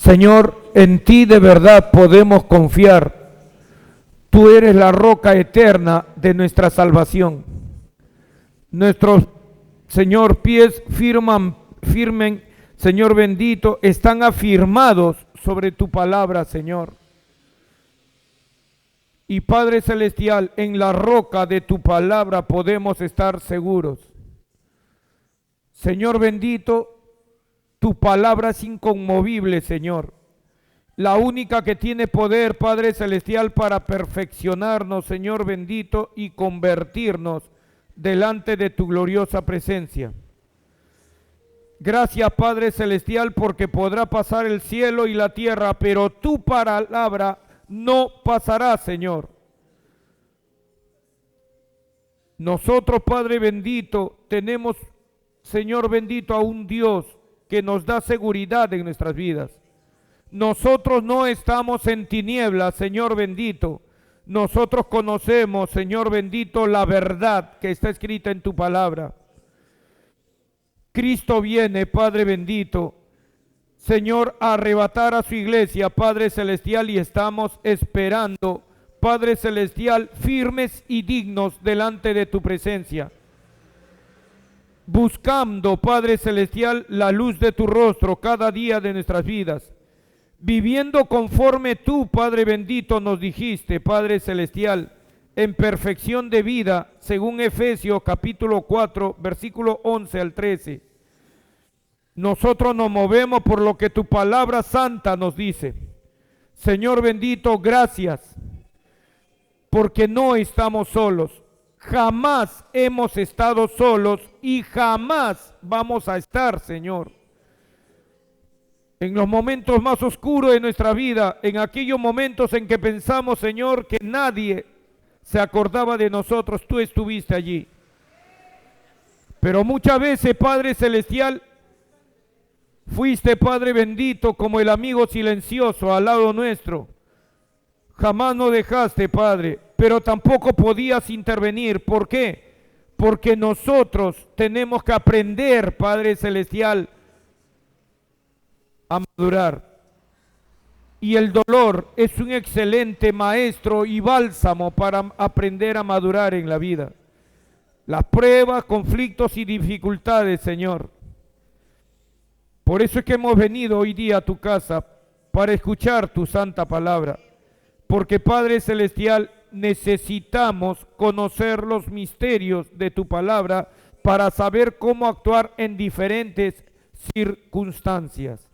Señor, en ti de verdad podemos confiar. Tú eres la roca eterna de nuestra salvación. Nuestros, Señor, pies firmen, Señor bendito, están afirmados sobre tu palabra, Señor. Y Padre Celestial, en la roca de tu palabra podemos estar seguros. Señor bendito, tu palabra es inconmovible, Señor. La única que tiene poder, Padre Celestial, para perfeccionarnos, Señor bendito, y convertirnos delante de tu gloriosa presencia. Gracias, Padre Celestial, porque podrá pasar el cielo y la tierra, pero tu palabra no pasará, Señor. Nosotros, Padre bendito, tenemos, Señor bendito, a un Dios que nos da seguridad en nuestras vidas. Nosotros no estamos en tinieblas, Señor bendito. Nosotros conocemos, Señor bendito, la verdad que está escrita en tu palabra. Cristo viene, Padre bendito, Señor, a arrebatar a su iglesia, Padre Celestial, y estamos esperando, Padre Celestial, firmes y dignos delante de tu presencia. Buscando, Padre Celestial, la luz de tu rostro cada día de nuestras vidas. Viviendo conforme tú, Padre bendito, nos dijiste, Padre Celestial, en perfección de vida, según Efesios capítulo 4, versículo 11 al 13. Nosotros nos movemos por lo que tu palabra santa nos dice. Señor bendito, gracias, porque no estamos solos. Jamás hemos estado solos y jamás vamos a estar, Señor. En los momentos más oscuros de nuestra vida, en aquellos momentos en que pensamos, Señor, que nadie se acordaba de nosotros, tú estuviste allí. Pero muchas veces, Padre Celestial, fuiste, Padre bendito, como el amigo silencioso al lado nuestro. Jamás nos dejaste, Padre, pero tampoco podías intervenir. ¿Por qué? Porque nosotros tenemos que aprender, Padre Celestial, a madurar. Y el dolor es un excelente maestro y bálsamo para aprender a madurar en la vida. Las pruebas, conflictos y dificultades, Señor. Por eso es que hemos venido hoy día a tu casa para escuchar tu santa palabra. Porque, Padre Celestial, necesitamos conocer los misterios de tu palabra para saber cómo actuar en diferentes circunstancias.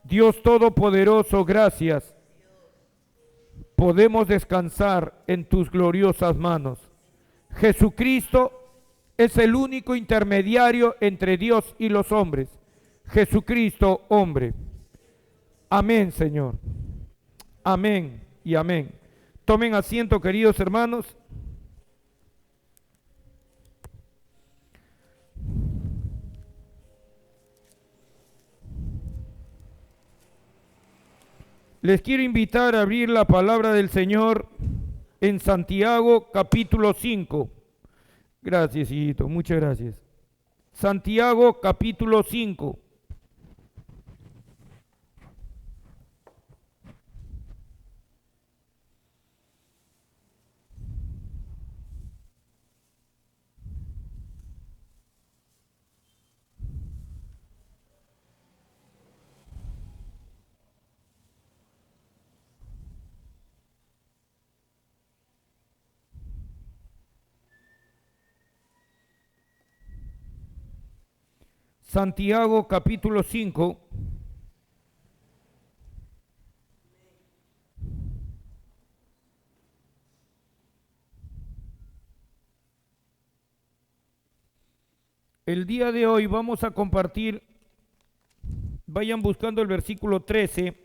Dios Todopoderoso, gracias. Podemos descansar en tus gloriosas manos. Jesucristo es el único intermediario entre Dios y los hombres. Jesucristo, hombre. Amén, Señor. Amén y amén. Tomen asiento, queridos hermanos. Les quiero invitar a abrir la palabra del Señor en Santiago capítulo 5. Gracias, hijito, muchas gracias. Santiago capítulo 5. Santiago capítulo 5. El día de hoy vamos a compartir, vayan buscando el versículo 13.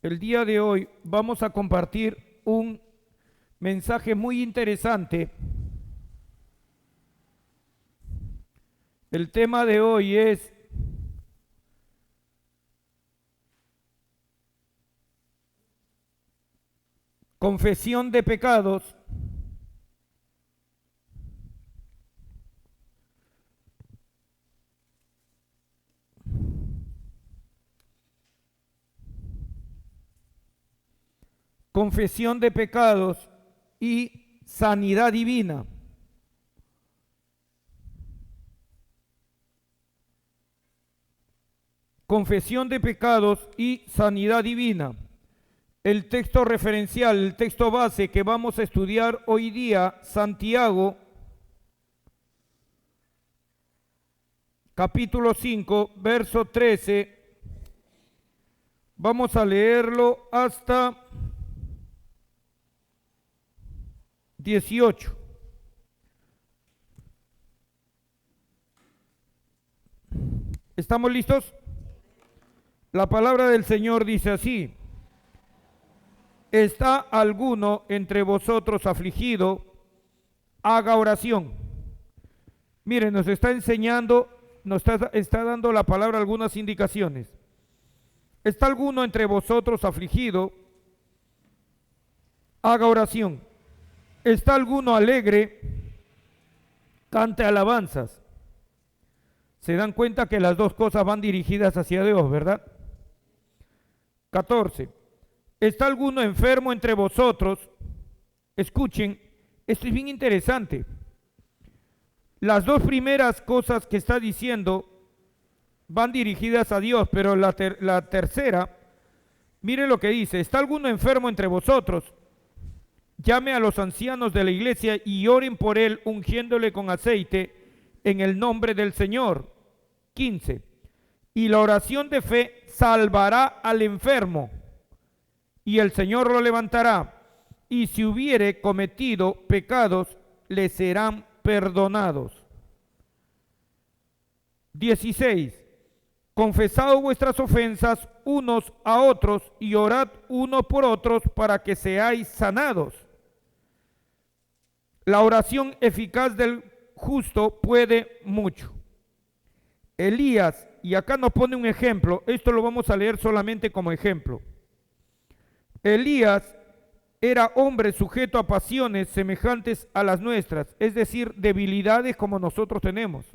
El día de hoy vamos a compartir un mensaje muy interesante. El tema de hoy es confesión de pecados confesión de pecados y sanidad divina. Confesión de pecados y sanidad divina. El texto referencial, el texto base que vamos a estudiar hoy día, Santiago, capítulo 5, verso 13. Vamos a leerlo hasta 18. ¿Estamos listos? La palabra del Señor dice así: ¿está alguno entre vosotros afligido? Haga oración. Miren, nos está enseñando, está dando la palabra algunas indicaciones. ¿Está alguno entre vosotros afligido? Haga oración. ¿Está alguno alegre? Cante alabanzas. Se dan cuenta que las dos cosas van dirigidas hacia Dios, ¿verdad? 14. ¿Está alguno enfermo entre vosotros? Escuchen, esto es bien interesante. Las dos primeras cosas que está diciendo van dirigidas a Dios, pero la tercera, miren lo que dice: ¿está alguno enfermo entre vosotros? Llame a los ancianos de la iglesia y oren por él, ungiéndole con aceite en el nombre del Señor. 15. Y la oración de fe salvará al enfermo, y el Señor lo levantará, y si hubiere cometido pecados, le serán perdonados. 16. Confesad vuestras ofensas unos a otros y orad unos por otros para que seáis sanados. La oración eficaz del justo puede mucho. Elías, y acá nos pone un ejemplo, esto lo vamos a leer solamente como ejemplo. Elías era hombre sujeto a pasiones semejantes a las nuestras, es decir, debilidades como nosotros tenemos.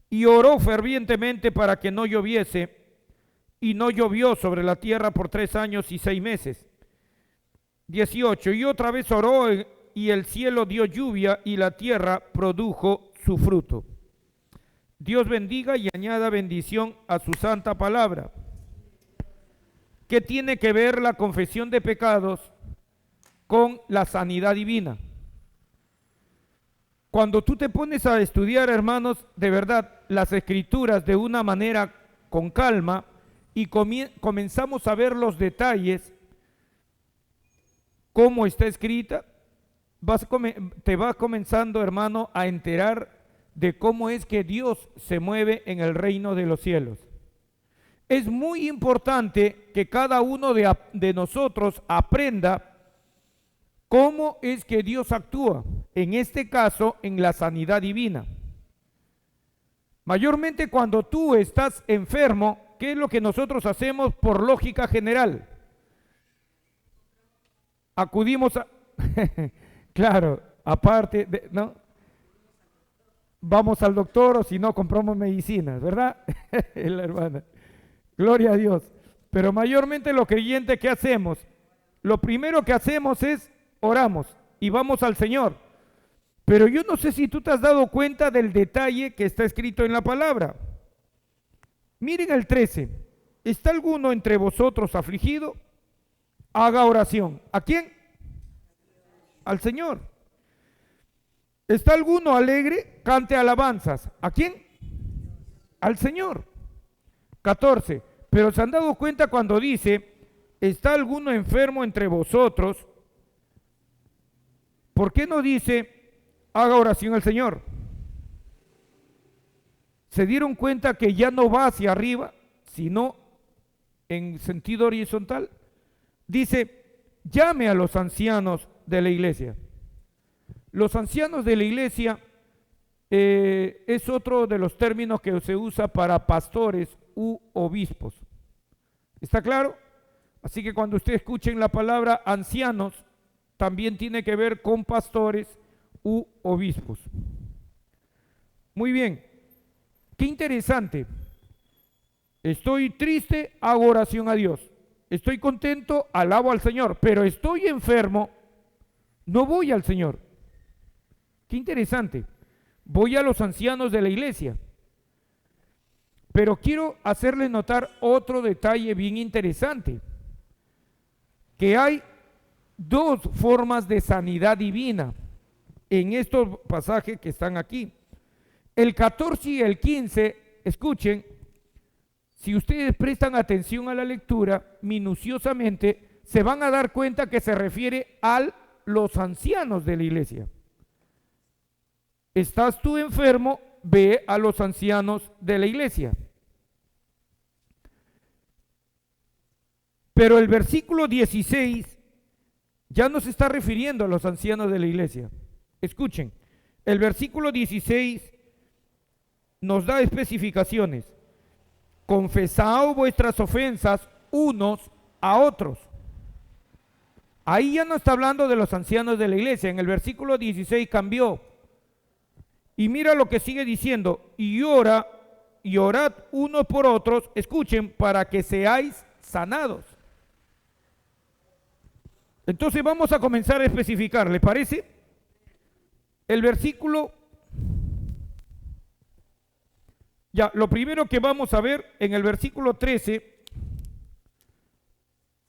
Y oró fervientemente para que no lloviese, y no llovió sobre la tierra por 3 años y 6 meses. 18. Y otra vez oró, y el cielo dio lluvia, y la tierra produjo su fruto. Dios bendiga y añada bendición a su santa palabra. ¿Qué tiene que ver la confesión de pecados con la sanidad divina? Cuando tú te pones a estudiar, hermanos, de verdad, las escrituras de una manera con calma y comenzamos a ver los detalles, cómo está escrita, te vas comenzando, hermano, a enterar de cómo es que Dios se mueve en el reino de los cielos. Es muy importante que cada uno de nosotros aprenda cómo es que Dios actúa, en este caso, en la sanidad divina. Mayormente cuando tú estás enfermo, ¿qué es lo que nosotros hacemos por lógica general? Acudimos a... claro, aparte, ¿no? Vamos al doctor o si no compramos medicinas, ¿verdad? La hermana. Gloria a Dios. Pero mayormente los creyentes, ¿qué hacemos? Lo primero que hacemos es oramos y vamos al Señor. Pero yo no sé si tú te has dado cuenta del detalle que está escrito en la palabra. Miren el 13. ¿Está alguno entre vosotros afligido? Haga oración. ¿A quién? Al Señor. ¿Está alguno alegre? Cante alabanzas. ¿A quién? Al Señor. 14. Pero se han dado cuenta cuando dice, ¿está alguno enfermo entre vosotros? ¿Por qué no dice, haga oración al Señor? ¿Se dieron cuenta que ya no va hacia arriba, sino en sentido horizontal? Dice, llame a los ancianos de la iglesia. Los ancianos de la iglesia es otro de los términos que se usa para pastores u obispos. ¿Está claro? Así que cuando usted escuchen la palabra ancianos, también tiene que ver con pastores u obispos. Muy bien, qué interesante. Estoy triste, hago oración a Dios. estoy contento, alabo al Señor, pero estoy enfermo, no voy al Señor. Qué interesante. Voy a los ancianos de la iglesia. Pero quiero hacerles notar otro detalle bien interesante, que hay dos formas de sanidad divina en estos pasajes que están aquí. El 14 y el 15, escuchen, si ustedes prestan atención a la lectura minuciosamente, se van a dar cuenta que se refiere a los ancianos de la iglesia. ¿Estás tú enfermo? Ve a los ancianos de la iglesia. Pero el versículo 16 ya no se está refiriendo a los ancianos de la iglesia. Escuchen, el versículo 16 nos da especificaciones. Confesaos vuestras ofensas unos a otros. Ahí ya no está hablando de los ancianos de la iglesia. En el versículo 16 cambió. Y mira lo que sigue diciendo, y orad unos por otros, escuchen, para que seáis sanados. Entonces vamos a comenzar a especificar, ¿les parece? El versículo, ya, lo primero que vamos a ver en el versículo 13,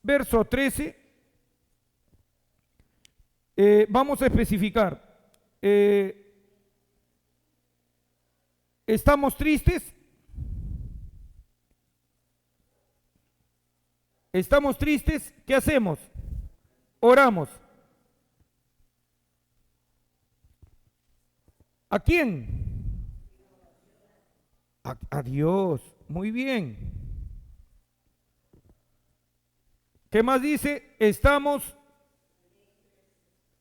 verso 13, vamos a especificar. ¿Estamos tristes? ¿Estamos tristes? ¿Qué hacemos? Oramos. ¿A quién? A Dios. Muy bien. ¿Qué más dice? Estamos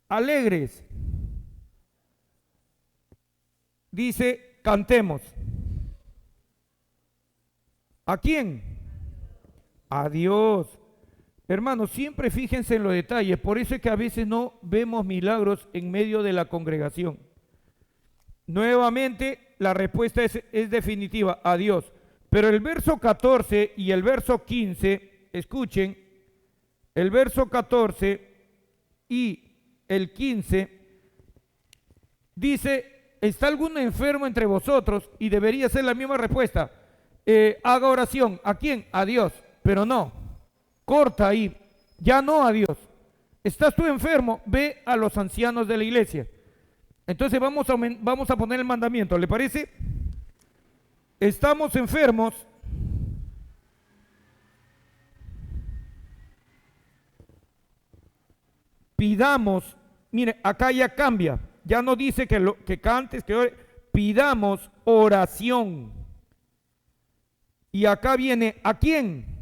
alegres. Dice, cantemos. ¿A quién? A Dios. Hermanos, siempre fíjense en los detalles, por eso es que a veces no vemos milagros en medio de la congregación. Nuevamente, la respuesta es definitiva, a Dios. Pero el verso 14 y el verso 15, escuchen, el verso 14 y el 15, dice, ¿está algún enfermo entre vosotros? Y debería ser la misma respuesta. Haga oración. ¿A quién? A Dios. Pero no. Corta ahí. Ya no a Dios. ¿Estás tú enfermo? Ve a los ancianos de la iglesia. Entonces vamos a poner el mandamiento. ¿Le parece? Estamos enfermos. Pidamos. Mire, acá ya cambia. Ya no dice que cantes, que ore. Pidamos oración. Y acá viene, ¿a quién?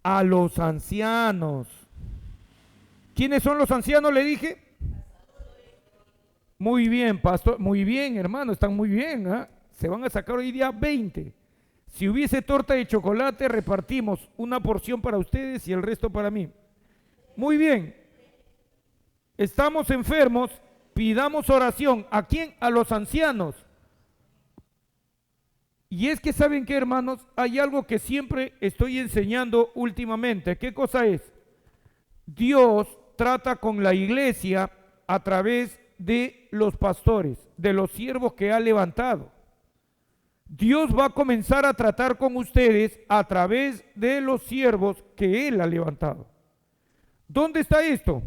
A los ancianos. ¿Quiénes son los ancianos? Le dije. Muy bien, pastor. Muy bien, hermano. Están muy bien. ¿Eh? Se van a sacar hoy día 20. Si hubiese torta de chocolate, repartimos una porción para ustedes y el resto para mí. Muy bien. Estamos enfermos. Pidamos oración. ¿A quién? A los ancianos. Y es que, ¿saben qué, hermanos? Hay algo que siempre estoy enseñando últimamente. ¿Qué cosa es? Dios trata con la iglesia a través de los pastores, de los siervos que ha levantado. Dios va a comenzar a tratar con ustedes a través de los siervos que Él ha levantado. ¿Dónde está esto?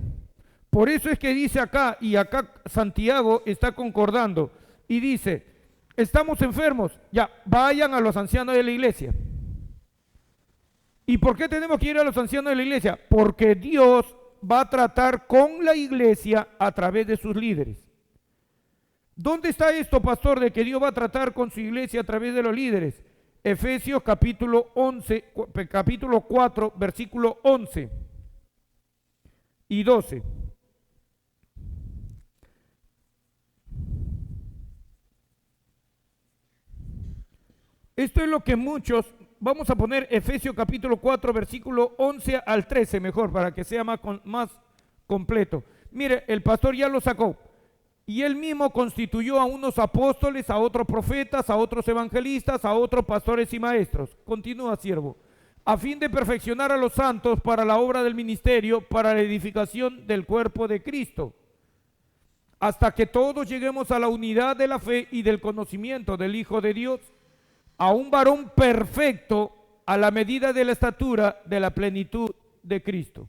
Por eso es que dice acá, y acá Santiago está concordando, y dice, estamos enfermos, ya, vayan a los ancianos de la iglesia. ¿Y por qué tenemos que ir a los ancianos de la iglesia? Porque Dios va a tratar con la iglesia a través de sus líderes. ¿Dónde está esto, pastor, de que Dios va a tratar con su iglesia a través de los líderes? Efesios capítulo 4, versículo 11 y 12. Esto es lo que muchos, vamos a poner Efesios capítulo 4, versículo 11 al 13 mejor, para que sea más completo. Mire, el pastor ya lo sacó. Y él mismo constituyó a unos apóstoles, a otros profetas, a otros evangelistas, a otros pastores y maestros. Continúa, siervo. A fin de perfeccionar a los santos para la obra del ministerio, para la edificación del cuerpo de Cristo, hasta que todos lleguemos a la unidad de la fe y del conocimiento del Hijo de Dios, a un varón perfecto, a la medida de la estatura de la plenitud de Cristo.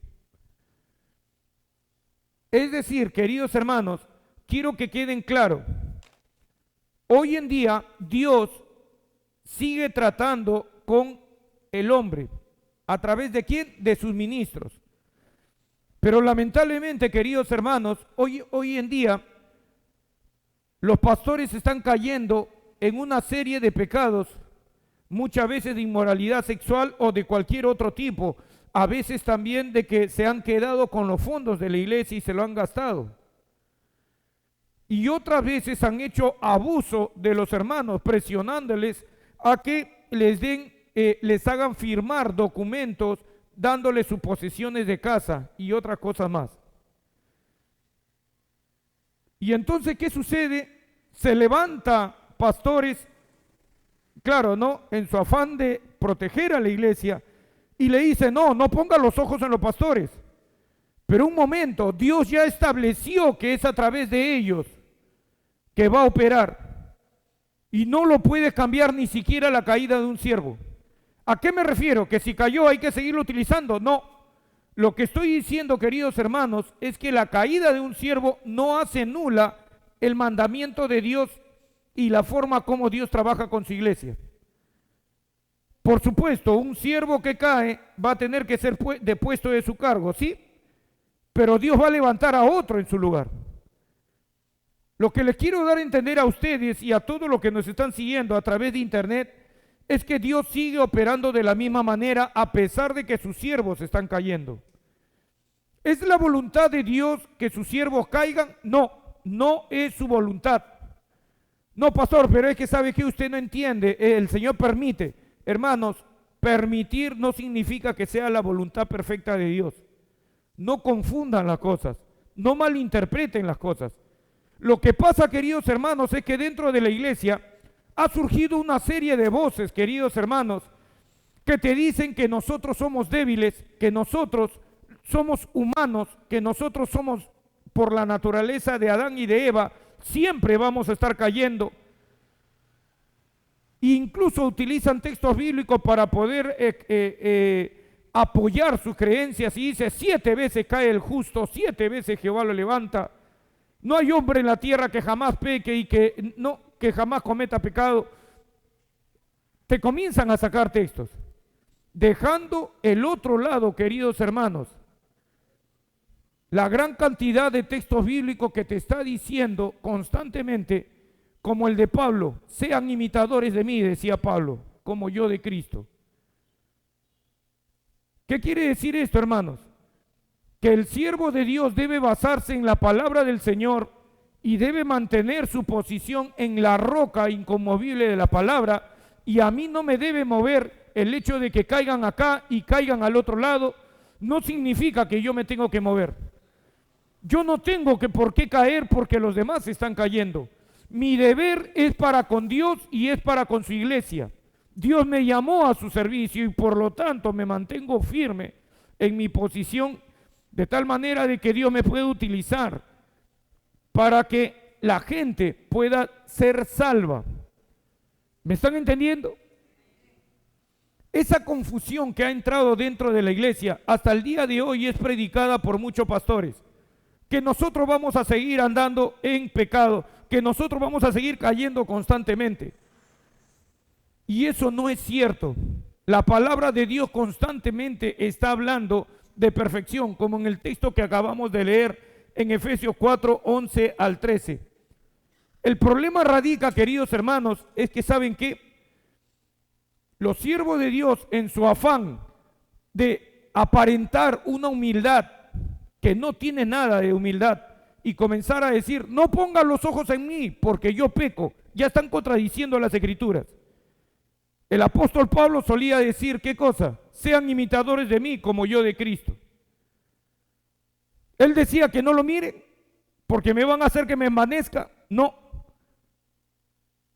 Es decir, queridos hermanos, quiero que queden claros, hoy en día Dios sigue tratando con el hombre. ¿A través de quién? De sus ministros. Pero lamentablemente, queridos hermanos, hoy en día los pastores están cayendo en una serie de pecados, muchas veces de inmoralidad sexual o de cualquier otro tipo, a veces también de que se han quedado con los fondos de la iglesia y se lo han gastado. Y otras veces han hecho abuso de los hermanos, presionándoles a que les hagan firmar documentos, dándoles sus posesiones de casa y otras cosas más. Y entonces, ¿qué sucede? Se levanta pastores, claro, ¿no? En su afán de proteger a la iglesia, y le dice, no ponga los ojos en los pastores. Pero un momento, Dios ya estableció que es a través de ellos que va a operar. Y no lo puede cambiar ni siquiera la caída de un siervo. ¿A qué me refiero? ¿Que si cayó hay que seguirlo utilizando? No. Lo que estoy diciendo, queridos hermanos, es que la caída de un siervo no hace nula el mandamiento de Dios y la forma como Dios trabaja con su iglesia. Por supuesto, un siervo que cae va a tener que ser depuesto de su cargo, ¿sí? Pero Dios va a levantar a otro en su lugar. Lo que les quiero dar a entender a ustedes y a todos los que nos están siguiendo a través de internet es que Dios sigue operando de la misma manera a pesar de que sus siervos están cayendo. ¿Es la voluntad de Dios que sus siervos caigan? No es su voluntad. No, pastor, pero es que sabe que usted no entiende, el Señor permite. Hermanos, permitir no significa que sea la voluntad perfecta de Dios. No confundan las cosas, no malinterpreten las cosas. Lo que pasa, queridos hermanos, es que dentro de la iglesia ha surgido una serie de voces, queridos hermanos, que te dicen que nosotros somos débiles, que nosotros somos humanos, que nosotros somos por la naturaleza de Adán y de Eva, siempre vamos a estar cayendo. Incluso utilizan textos bíblicos para poder apoyar sus creencias y dice, 7 veces cae el justo, 7 veces Jehová lo levanta. No hay hombre en la tierra que jamás peque y que jamás cometa pecado. Te comienzan a sacar textos, dejando el otro lado, queridos hermanos, la gran cantidad de textos bíblicos que te está diciendo constantemente, como el de Pablo, sean imitadores de mí, decía Pablo, como yo de Cristo. ¿Qué quiere decir esto, hermanos? Que el siervo de Dios debe basarse en la palabra del Señor y debe mantener su posición en la roca inconmovible de la palabra, y a mí no me debe mover el hecho de que caigan acá y caigan al otro lado. No significa que yo me tengo que mover. Yo no tengo por qué caer porque los demás están cayendo. Mi deber es para con Dios y es para con su iglesia. Dios me llamó a su servicio y por lo tanto me mantengo firme en mi posición, de tal manera de que Dios me pueda utilizar para que la gente pueda ser salva. ¿Me están entendiendo? Esa confusión que ha entrado dentro de la iglesia hasta el día de hoy es predicada por muchos pastores, que nosotros vamos a seguir andando en pecado, que nosotros vamos a seguir cayendo constantemente. Y eso no es cierto. La palabra de Dios constantemente está hablando de perfección, como en el texto que acabamos de leer en Efesios 4, 11 al 13. El problema radica, queridos hermanos, es que ¿saben qué? Los siervos de Dios, en su afán de aparentar una humildad que no tiene nada de humildad y comenzar a decir, no pongan los ojos en mí porque yo peco, ya están contradiciendo las escrituras. El apóstol Pablo solía decir, ¿qué cosa? Sean imitadores de mí como yo de Cristo. Él decía que no lo miren, porque me van a hacer que me envanezca. No.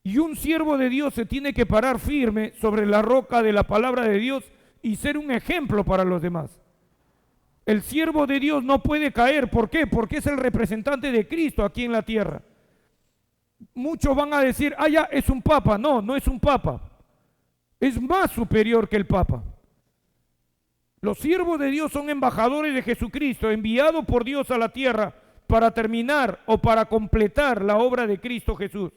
Y un siervo de Dios se tiene que parar firme sobre la roca de la palabra de Dios y ser un ejemplo para los demás. El siervo de Dios no puede caer. ¿Por qué? Porque es el representante de Cristo aquí en la tierra. Muchos van a decir, ah, ya, es un papa. No, no es un papa. Es más superior que el papa. Los siervos de Dios son embajadores de Jesucristo, enviados por Dios a la tierra para terminar o para completar la obra de Cristo Jesús.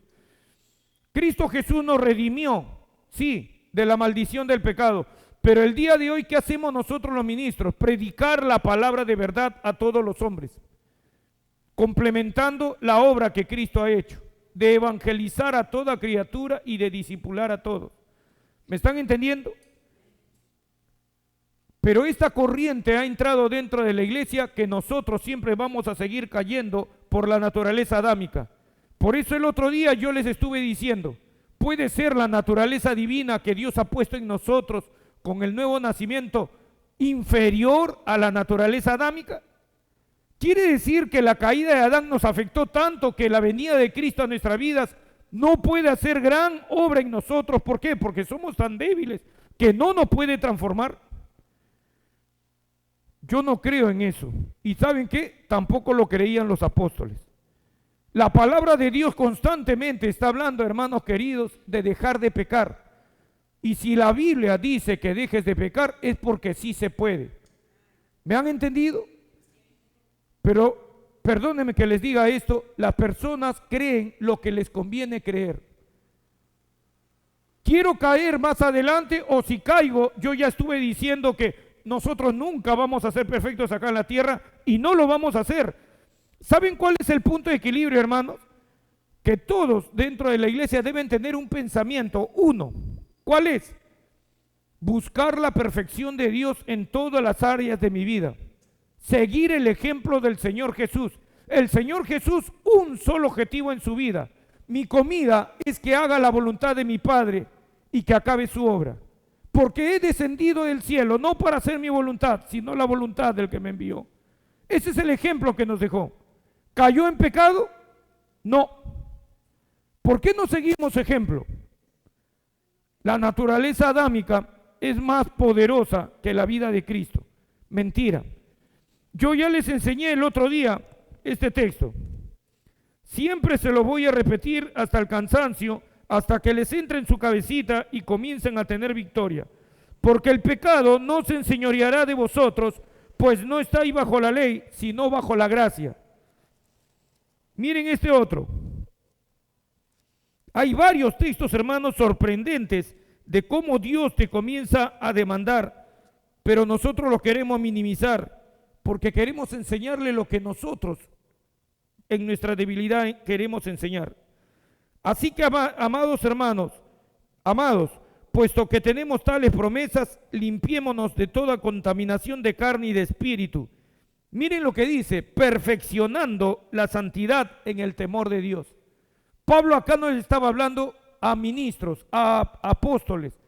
Cristo Jesús nos redimió, sí, de la maldición del pecado. Pero el día de hoy, ¿qué hacemos nosotros los ministros? Predicar la palabra de verdad a todos los hombres, complementando la obra que Cristo ha hecho, de evangelizar a toda criatura y de discipular a todos. ¿Me están entendiendo? Pero esta corriente ha entrado dentro de la iglesia que nosotros siempre vamos a seguir cayendo por la naturaleza adámica. Por eso el otro día yo les estuve diciendo, puede ser la naturaleza divina que Dios ha puesto en nosotros con el nuevo nacimiento inferior a la naturaleza adámica. Quiere decir que la caída de Adán nos afectó tanto que la venida de Cristo a nuestras vidas no puede hacer gran obra en nosotros. ¿Por qué? Porque somos tan débiles que no nos puede transformar. Yo no creo en eso. ¿Y saben qué? Tampoco lo creían los apóstoles. La palabra de Dios constantemente está hablando, hermanos queridos, de dejar de pecar. Y si la Biblia dice que dejes de pecar, es porque sí se puede. ¿Me han entendido? Pero perdónenme que les diga esto, las personas creen lo que les conviene creer. Quiero caer más adelante, o si caigo, yo ya estuve diciendo que nosotros nunca vamos a ser perfectos acá en la tierra y no lo vamos a hacer. ¿Saben cuál es el punto de equilibrio, hermanos? Que todos dentro de la iglesia deben tener un pensamiento, uno. ¿Cuál es? Buscar la perfección de Dios en todas las áreas de mi vida. Seguir el ejemplo del Señor Jesús. El Señor Jesús, un solo objetivo en su vida. Mi comida es que haga la voluntad de mi Padre y que acabe su obra. Porque he descendido del cielo, no para hacer mi voluntad, sino la voluntad del que me envió. Ese es el ejemplo que nos dejó. ¿Cayó en pecado? No. ¿Por qué no seguimos ejemplo? La naturaleza adámica es más poderosa que la vida de Cristo. Mentira. Yo ya les enseñé el otro día este texto. Siempre se lo voy a repetir hasta el cansancio, hasta que les entre en su cabecita y comiencen a tener victoria. Porque el pecado no se enseñoreará de vosotros, pues no estáis bajo la ley, sino bajo la gracia. Miren este otro. Hay varios textos, hermanos, sorprendentes de cómo Dios te comienza a demandar, pero nosotros lo queremos minimizar, porque queremos enseñarle lo que nosotros en nuestra debilidad queremos enseñar. Así que, amados hermanos, amados, puesto que tenemos tales promesas, limpiémonos de toda contaminación de carne y de espíritu. Miren lo que dice, perfeccionando la santidad en el temor de Dios. Pablo acá no le estaba hablando a ministros, a apóstoles,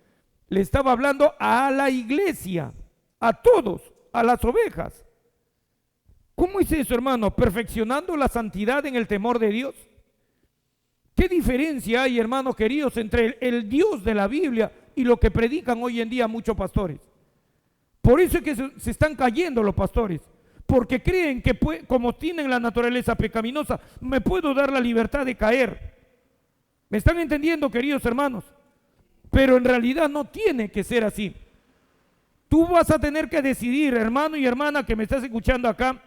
le estaba hablando a la iglesia, a todos, a las ovejas. ¿Cómo es eso, hermano? Perfeccionando la santidad en el temor de Dios. ¿Qué diferencia hay, hermanos queridos, entre el Dios de la Biblia y lo que predican hoy en día muchos pastores? Por eso es que se están cayendo los pastores, porque creen que como tienen la naturaleza pecaminosa, me puedo dar la libertad de caer. ¿Me están entendiendo, queridos hermanos? Pero en realidad no tiene que ser así. Tú vas a tener que decidir, hermano y hermana que me estás escuchando acá,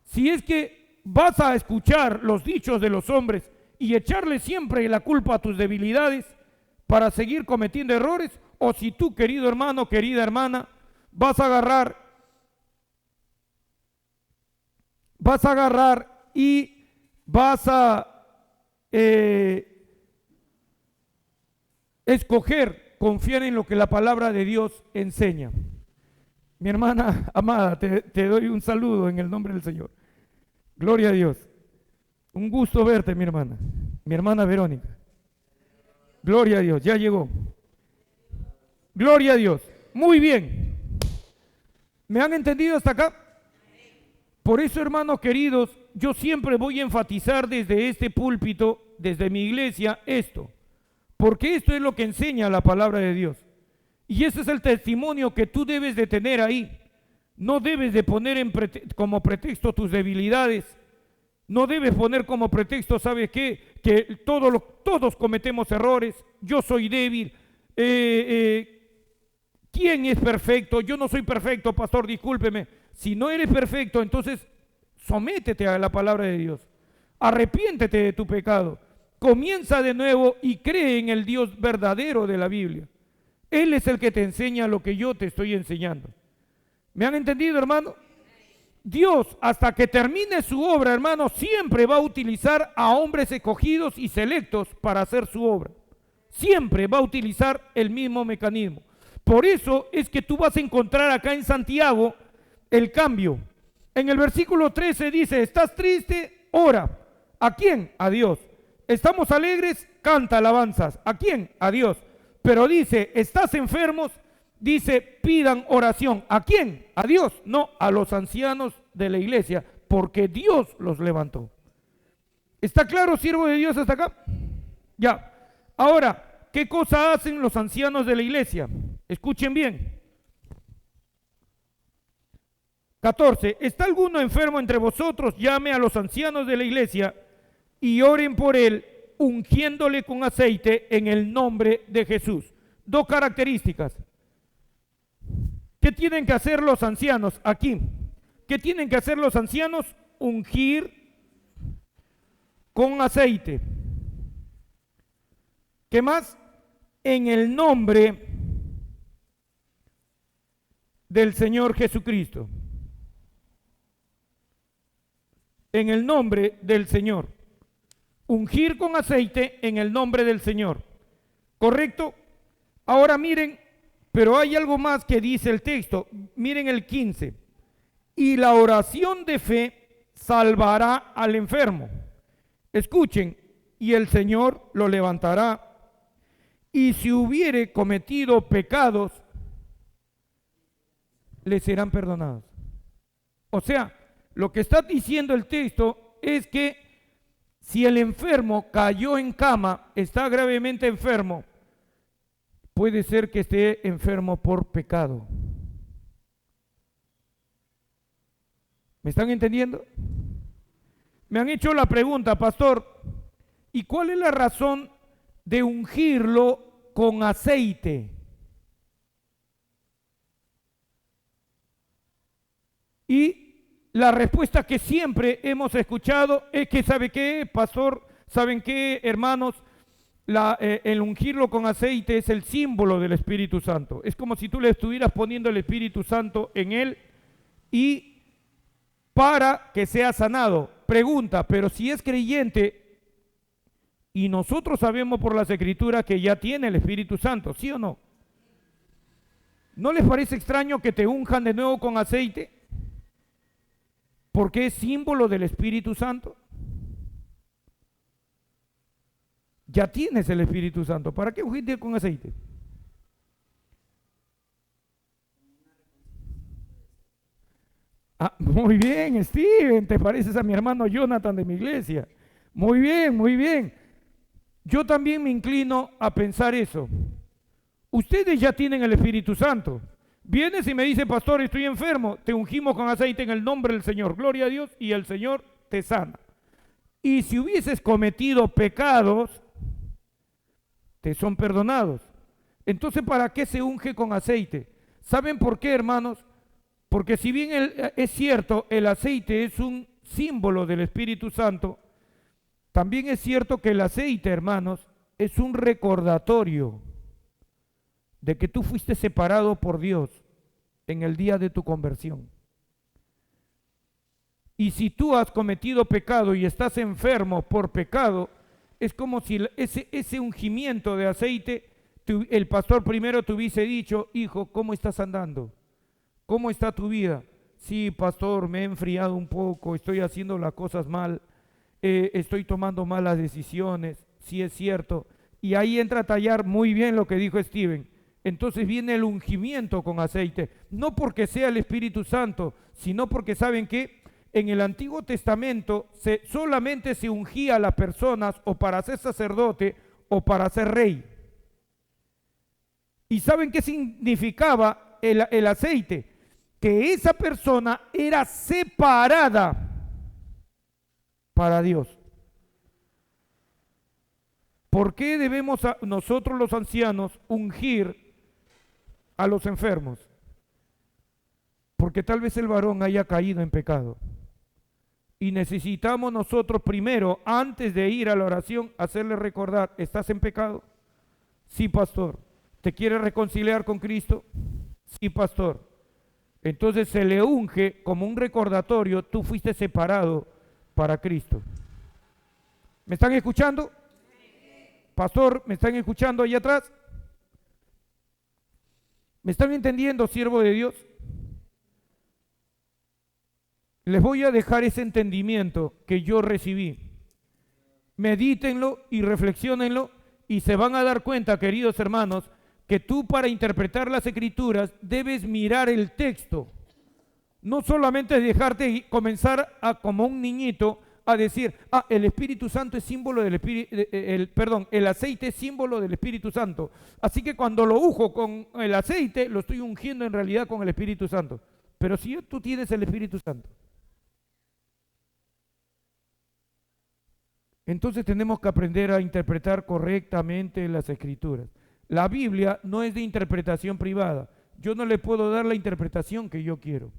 si es que vas a escuchar los dichos de los hombres y echarle siempre la culpa a tus debilidades para seguir cometiendo errores, o si tú, querido hermano, querida hermana, vas a agarrar y vas a escoger confiar en lo que la palabra de Dios enseña. Mi hermana amada, te doy un saludo en el nombre del Señor. Gloria a Dios. Un gusto verte, mi hermana Verónica. Gloria a Dios, ya llegó. Gloria a Dios. Muy bien. ¿Me han entendido hasta acá? Por eso, hermanos queridos, yo siempre voy a enfatizar desde este púlpito, desde mi iglesia, esto, porque esto es lo que enseña la palabra de Dios. Y ese es el testimonio que tú debes de tener ahí. No debes de poner como pretexto tus debilidades. No debes poner como pretexto, ¿sabes qué? Que todos cometemos errores. Yo soy débil. ¿Quién es perfecto? Yo no soy perfecto, pastor, discúlpeme. Si no eres perfecto, entonces sométete a la palabra de Dios. Arrepiéntete de tu pecado. Comienza de nuevo y cree en el Dios verdadero de la Biblia. Él es el que te enseña lo que yo te estoy enseñando. ¿Me han entendido, hermano? Dios, hasta que termine su obra, hermano, siempre va a utilizar a hombres escogidos y selectos para hacer su obra. Siempre va a utilizar el mismo mecanismo. Por eso es que tú vas a encontrar acá en Santiago el cambio. En el versículo 13 dice, ¿estás triste? Ora. ¿A quién? A Dios. ¿Estamos alegres? Canta alabanzas. ¿A quién? A Dios. Pero dice, ¿estás enfermos? Dice, pidan oración. ¿A quién? A Dios, no a los ancianos de la iglesia, porque Dios los levantó. ¿Está claro, siervo de Dios, hasta acá? Ya. Ahora, ¿qué cosa hacen los ancianos de la iglesia? Escuchen bien. 14. ¿Está alguno enfermo entre vosotros? Llame a los ancianos de la iglesia y oren por él, ungiéndole con aceite en el nombre de Jesús. Dos características. ¿Qué tienen que hacer los ancianos aquí? ¿Qué tienen que hacer los ancianos? Ungir con aceite. ¿Qué más? En el nombre del Señor Jesucristo. En el nombre del Señor. Ungir con aceite en el nombre del Señor. ¿Correcto? Ahora miren, pero hay algo más que dice el texto. Miren el 15. Y la oración de fe salvará al enfermo. Escuchen, y el Señor lo levantará. Y si hubiere cometido pecados, le serán perdonados. O sea, lo que está diciendo el texto es que si el enfermo cayó en cama, está gravemente enfermo, puede ser que esté enfermo por pecado. ¿Me están entendiendo? Me han hecho la pregunta, pastor, ¿y cuál es la razón de ungirlo con aceite? Y la respuesta que siempre hemos escuchado es que, ¿sabe qué, pastor? ¿Saben qué, hermanos? El ungirlo con aceite es el símbolo del Espíritu Santo. Es como si tú le estuvieras poniendo el Espíritu Santo en él y para que sea sanado. Pregunta, pero si es creyente y nosotros sabemos por las Escrituras que ya tiene el Espíritu Santo, ¿sí o no? ¿No les parece extraño que te unjan de nuevo con aceite? Porque es símbolo del Espíritu Santo. Ya tienes el Espíritu Santo. ¿Para qué ungirte con aceite? Ah, muy bien, Steven, te pareces a mi hermano Jonathan de mi iglesia. Muy bien, muy bien. Yo también me inclino a pensar eso. Ustedes ya tienen el Espíritu Santo. Vienes y me dice, pastor, estoy enfermo, te ungimos con aceite en el nombre del Señor. Gloria a Dios, y el Señor te sana. Y si hubieses cometido pecados, te son perdonados. Entonces, ¿para qué se unge con aceite? ¿Saben por qué, hermanos? Porque si bien es cierto, el aceite es un símbolo del Espíritu Santo, también es cierto que el aceite, hermanos, es un recordatorio de que tú fuiste separado por Dios en el día de tu conversión. Y si tú has cometido pecado y estás enfermo por pecado, es como si ese ungimiento de aceite, el pastor primero te hubiese dicho, hijo, ¿cómo estás andando? ¿Cómo está tu vida? Sí, pastor, me he enfriado un poco, estoy haciendo las cosas mal, estoy tomando malas decisiones, sí es cierto. Y ahí entra a tallar muy bien lo que dijo Steven. Entonces viene el ungimiento con aceite, no porque sea el Espíritu Santo, sino porque, ¿saben qué? en el Antiguo Testamento solamente se ungía a las personas o para ser sacerdote o para ser rey. ¿Y saben qué significaba el aceite? Que esa persona era separada para Dios. ¿Por qué debemos nosotros los ancianos ungir a los enfermos? Porque tal vez el varón haya caído en pecado. Y necesitamos nosotros primero, antes de ir a la oración, hacerle recordar, ¿estás en pecado? Sí, pastor. ¿Te quieres reconciliar con Cristo? Sí, pastor. Entonces se le unge como un recordatorio, tú fuiste separado para Cristo. ¿Me están escuchando? Pastor, ¿me están escuchando ahí atrás? ¿Me están entendiendo, siervo de Dios? Les voy a dejar ese entendimiento que yo recibí. Medítenlo y reflexionenlo y se van a dar cuenta, queridos hermanos, que tú para interpretar las Escrituras debes mirar el texto. No solamente dejarte comenzar como un niñito a decir, el Espíritu Santo es símbolo del el aceite es símbolo del Espíritu Santo. Así que cuando lo unjo con el aceite, lo estoy ungiendo en realidad con el Espíritu Santo. Pero si tú tienes el Espíritu Santo, entonces tenemos que aprender a interpretar correctamente las Escrituras. La Biblia no es de interpretación privada. Yo no le puedo dar la interpretación que yo quiero.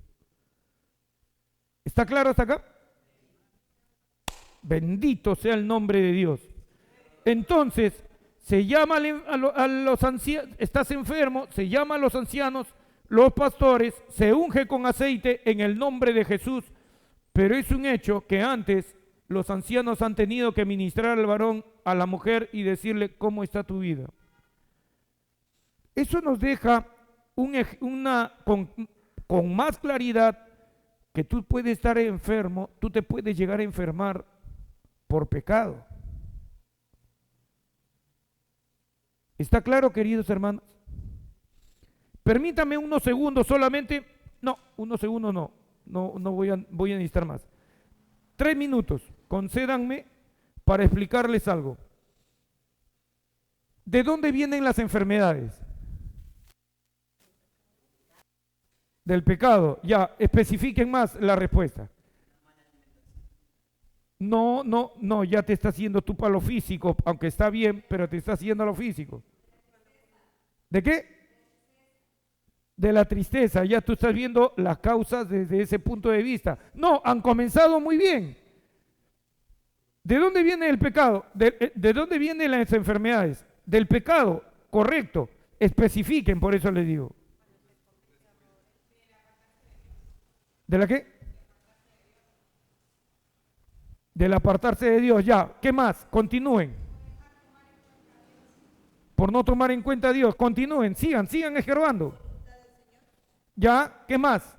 ¿Está claro hasta acá? Bendito sea el nombre de Dios. Entonces, se llama a los ancianos, estás enfermo, se llama a los ancianos, los pastores, se unge con aceite en el nombre de Jesús, pero es un hecho que antes los ancianos han tenido que ministrar al varón, a la mujer y decirle cómo está tu vida. Eso nos deja con más claridad que tú puedes estar enfermo, tú te puedes llegar a enfermar por pecado. ¿Está claro, queridos hermanos? Permítame unos segundos solamente. No, unos segundos no voy a necesitar más. 3 minutos, concédanme para explicarles algo. ¿De dónde vienen las enfermedades? Del pecado. Ya, especifiquen más la respuesta. No, ya te está haciendo tú para lo físico, aunque está bien, pero te está haciendo a lo físico. ¿De qué? De la tristeza, ya tú estás viendo las causas desde ese punto de vista. No, han comenzado muy bien. ¿De dónde viene el pecado? ¿De dónde vienen las enfermedades? Del pecado, correcto. Especifiquen, por eso les digo. ¿De la qué? Del apartarse de Dios, ya. ¿Qué más? Continúen. Por no tomar en cuenta a Dios, continúen, sigan escherbando. Ya, ¿qué más?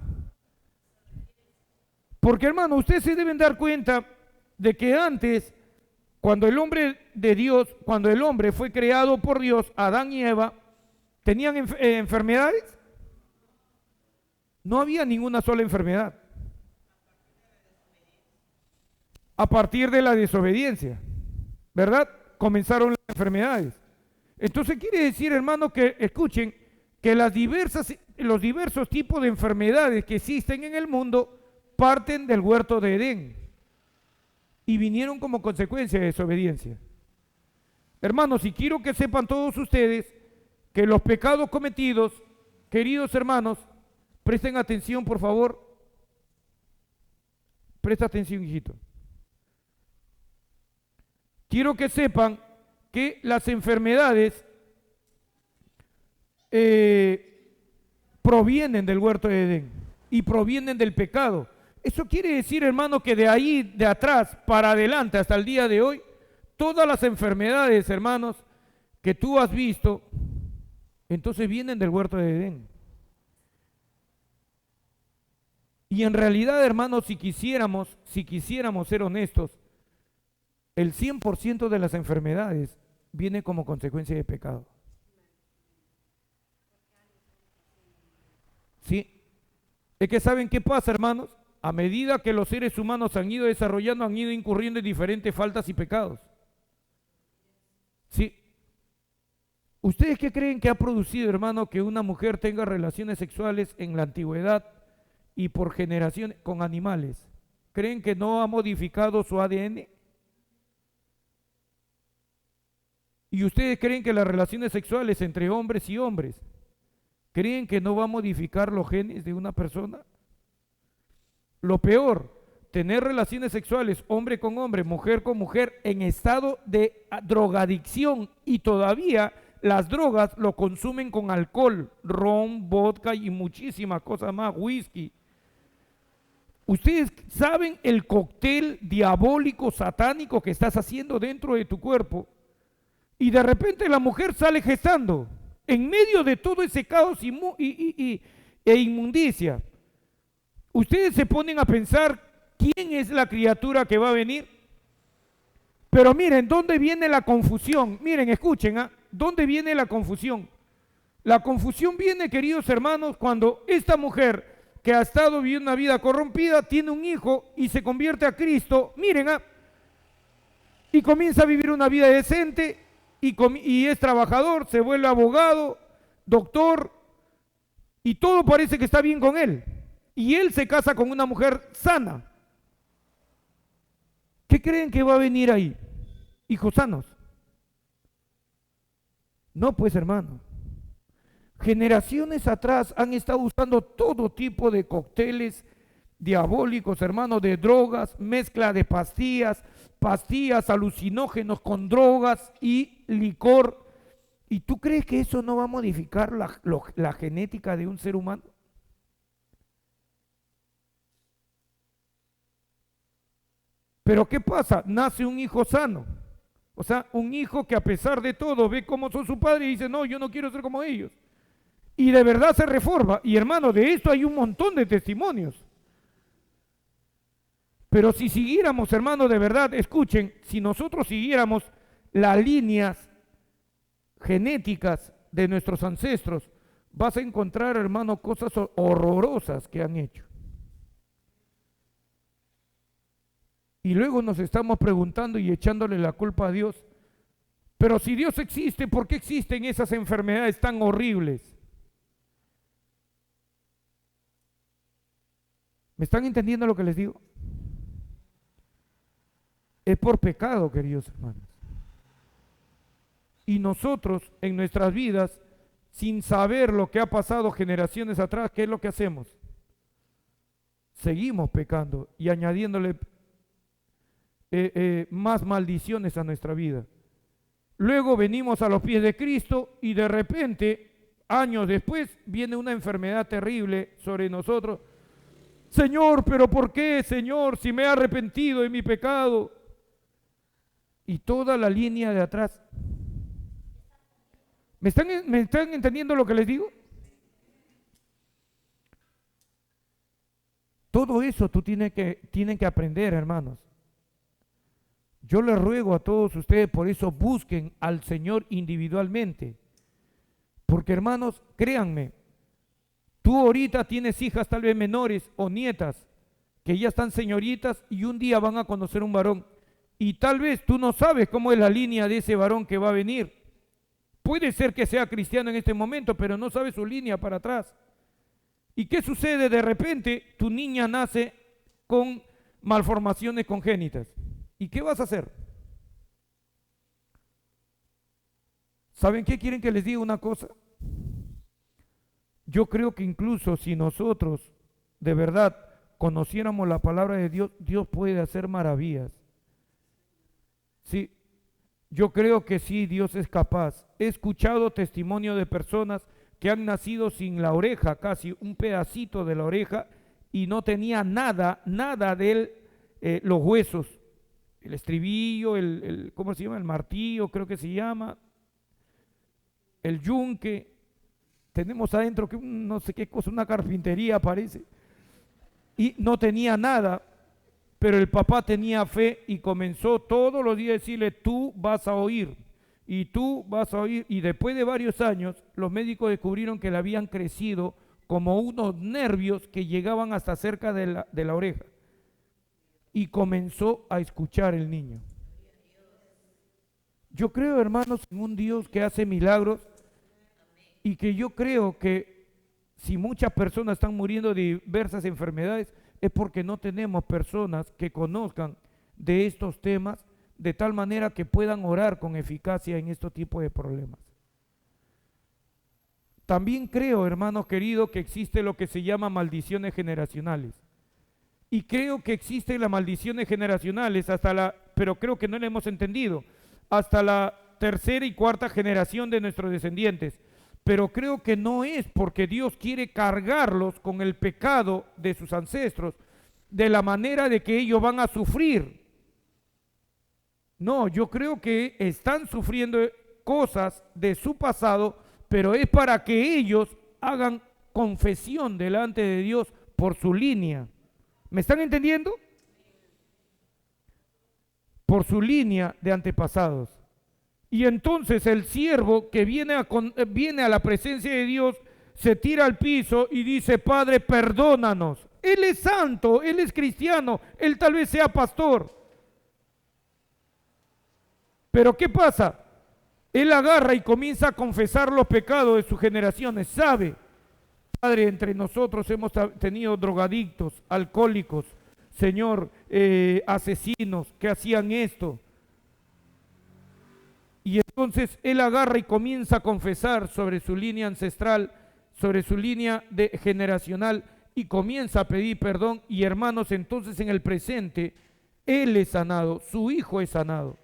Porque hermano, ustedes se deben dar cuenta de que antes, cuando el hombre de Dios, cuando el hombre fue creado por Dios, Adán y Eva, ¿tenían enfermedades? No había ninguna sola enfermedad. A partir de la desobediencia, ¿verdad? Comenzaron las enfermedades. Entonces quiere decir, hermano, que escuchen, que los diversos tipos de enfermedades que existen en el mundo parten del huerto de Edén y vinieron como consecuencia de desobediencia. Hermanos, y quiero que sepan todos ustedes que los pecados cometidos, queridos hermanos, presten atención, por favor. Presta atención, hijito. Quiero que sepan que las enfermedades provienen del huerto de Edén y provienen del pecado. Eso quiere decir, hermano, que de ahí, de atrás para adelante hasta el día de hoy, todas las enfermedades, hermanos, que tú has visto, entonces vienen del huerto de Edén. Y en realidad, hermanos, si quisiéramos ser honestos, el 100% de las enfermedades viene como consecuencia de pecado. ¿Sí? Es que ¿saben qué pasa, hermanos? A medida que los seres humanos han ido desarrollando, han ido incurriendo en diferentes faltas y pecados. ¿Sí? ¿Ustedes qué creen que ha producido, hermano, que una mujer tenga relaciones sexuales en la antigüedad y por generaciones con animales? ¿Creen que no ha modificado su ADN? ¿Y ustedes creen que las relaciones sexuales entre hombres y hombres, creen que no va a modificar los genes de una persona? Lo peor, tener relaciones sexuales hombre con hombre, mujer con mujer en estado de drogadicción, y todavía las drogas lo consumen con alcohol, ron, vodka y muchísimas cosas más, whisky. Ustedes saben el cóctel diabólico, satánico que estás haciendo dentro de tu cuerpo, y de repente la mujer sale gestando en medio de todo ese caos e inmundicia. Ustedes se ponen a pensar quién es la criatura que va a venir. Pero miren, ¿dónde viene la confusión? Miren, escuchen, ¿dónde viene la confusión? La confusión viene, queridos hermanos, cuando esta mujer que ha estado viviendo una vida corrompida tiene un hijo y se convierte a Cristo, miren, y comienza a vivir una vida decente y es trabajador, se vuelve abogado, doctor, y todo parece que está bien con él. Y él se casa con una mujer sana. ¿Qué creen que va a venir ahí? Hijos sanos. No, pues hermano. Generaciones atrás han estado usando todo tipo de cócteles diabólicos, hermano, de drogas, mezcla de pastillas alucinógenos con drogas y licor. ¿Y tú crees que eso no va a modificar la genética de un ser humano? Pero ¿qué pasa? Nace un hijo sano. O sea, un hijo que a pesar de todo ve cómo son su padre y dice, no, yo no quiero ser como ellos. Y de verdad se reforma. Y hermano, de esto hay un montón de testimonios. Pero si siguiéramos, hermano, de verdad, escuchen, si nosotros siguiéramos las líneas genéticas de nuestros ancestros, vas a encontrar, hermano, cosas horrorosas que han hecho. Y luego nos estamos preguntando y echándole la culpa a Dios. Pero si Dios existe, ¿por qué existen esas enfermedades tan horribles? ¿Me están entendiendo lo que les digo? Es por pecado, queridos hermanos. Y nosotros en nuestras vidas, sin saber lo que ha pasado generaciones atrás, ¿qué es lo que hacemos? Seguimos pecando y añadiéndole más maldiciones a nuestra vida. Luego venimos a los pies de Cristo y de repente, años después, viene una enfermedad terrible sobre nosotros. Señor, ¿pero por qué, Señor, si me he arrepentido de mi pecado? Y toda la línea de atrás. ¿Me están entendiendo lo que les digo? Todo eso tienen que aprender, hermanos. Yo les ruego a todos ustedes, por eso busquen al Señor individualmente. Porque, hermanos, créanme, tú ahorita tienes hijas tal vez menores o nietas que ya están señoritas y un día van a conocer un varón. Y tal vez tú no sabes cómo es la línea de ese varón que va a venir. Puede ser que sea cristiano en este momento, pero no sabes su línea para atrás. ¿Y qué sucede? De repente tu niña nace con malformaciones congénitas. ¿Y qué vas a hacer? ¿Saben qué? ¿Quieren que les diga una cosa? Yo creo que incluso si nosotros de verdad conociéramos la palabra de Dios, Dios puede hacer maravillas. Sí, yo creo que sí, Dios es capaz. He escuchado testimonio de personas que han nacido sin la oreja, casi un pedacito de la oreja, y no tenía nada de los huesos, el estribillo, ¿cómo se llama? El martillo, creo que se llama, el yunque. Tenemos adentro que no sé qué cosa, una carpintería parece, y no tenía nada. Pero el papá tenía fe y comenzó todos los días a decirle, tú vas a oír, y tú vas a oír. Y después de varios años, los médicos descubrieron que le habían crecido como unos nervios que llegaban hasta cerca de la oreja. Y comenzó a escuchar el niño. Yo creo, hermanos, en un Dios que hace milagros, y que yo creo que si muchas personas están muriendo de diversas enfermedades, es porque no tenemos personas que conozcan de estos temas de tal manera que puedan orar con eficacia en estos tipos de problemas. También creo, hermanos queridos, que existe lo que se llama maldiciones generacionales. Y creo que existen las maldiciones generacionales pero creo que no la hemos entendido, hasta la tercera y cuarta generación de nuestros descendientes. Pero creo que no es porque Dios quiere cargarlos con el pecado de sus ancestros, de la manera de que ellos van a sufrir. No, yo creo que están sufriendo cosas de su pasado, pero es para que ellos hagan confesión delante de Dios por su línea. ¿Me están entendiendo? Por su línea de antepasados. Y entonces el siervo que viene a la presencia de Dios se tira al piso y dice: Padre, perdónanos. Él es santo, él es cristiano, él tal vez sea pastor. Pero ¿qué pasa? Él agarra y comienza a confesar los pecados de sus generaciones. Sabe, Padre, entre nosotros hemos tenido drogadictos, alcohólicos, Señor, asesinos que hacían esto. Y entonces él agarra y comienza a confesar sobre su línea ancestral, sobre su línea generacional, y comienza a pedir perdón. Y hermanos, entonces en el presente, él es sanado, su hijo es sanado.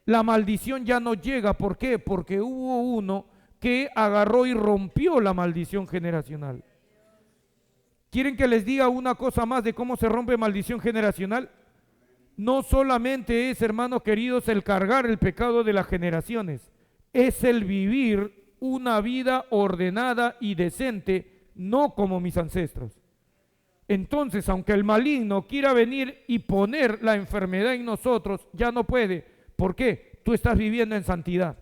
La maldición ya no llega. ¿Por qué? Porque hubo uno que agarró y rompió la maldición generacional. ¿Quieren que les diga una cosa más de cómo se rompe maldición generacional? No solamente es, hermanos queridos, el cargar el pecado de las generaciones, es el vivir una vida ordenada y decente, no como mis ancestros. Entonces, aunque el maligno quiera venir y poner la enfermedad en nosotros, ya no puede. ¿Por qué? Tú estás viviendo en santidad.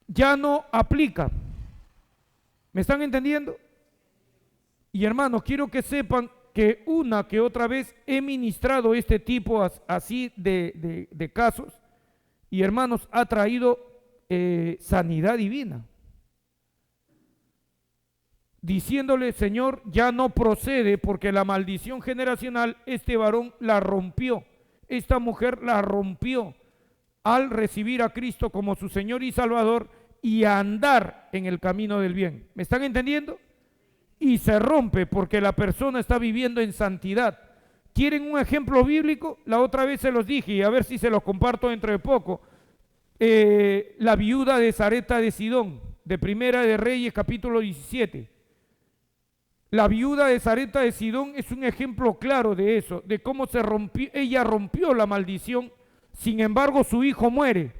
Ya no aplica. ¿Me están entendiendo? Y hermanos, quiero que sepan que una que otra vez he ministrado este tipo así de casos, y hermanos, ha traído sanidad divina, diciéndole: Señor, ya no procede, porque la maldición generacional, este varón la rompió, esta mujer la rompió al recibir a Cristo como su Señor y Salvador y a andar en el camino del bien. ¿Me están entendiendo? Y se rompe porque la persona está viviendo en santidad. ¿Quieren un ejemplo bíblico? La otra vez se los dije, y a ver si se los comparto dentro de poco. La viuda de Sarepta de Sidón, de Primera de Reyes, capítulo 17. La viuda de Sarepta de Sidón es un ejemplo claro de eso, de cómo ella rompió la maldición. Sin embargo, su hijo muere.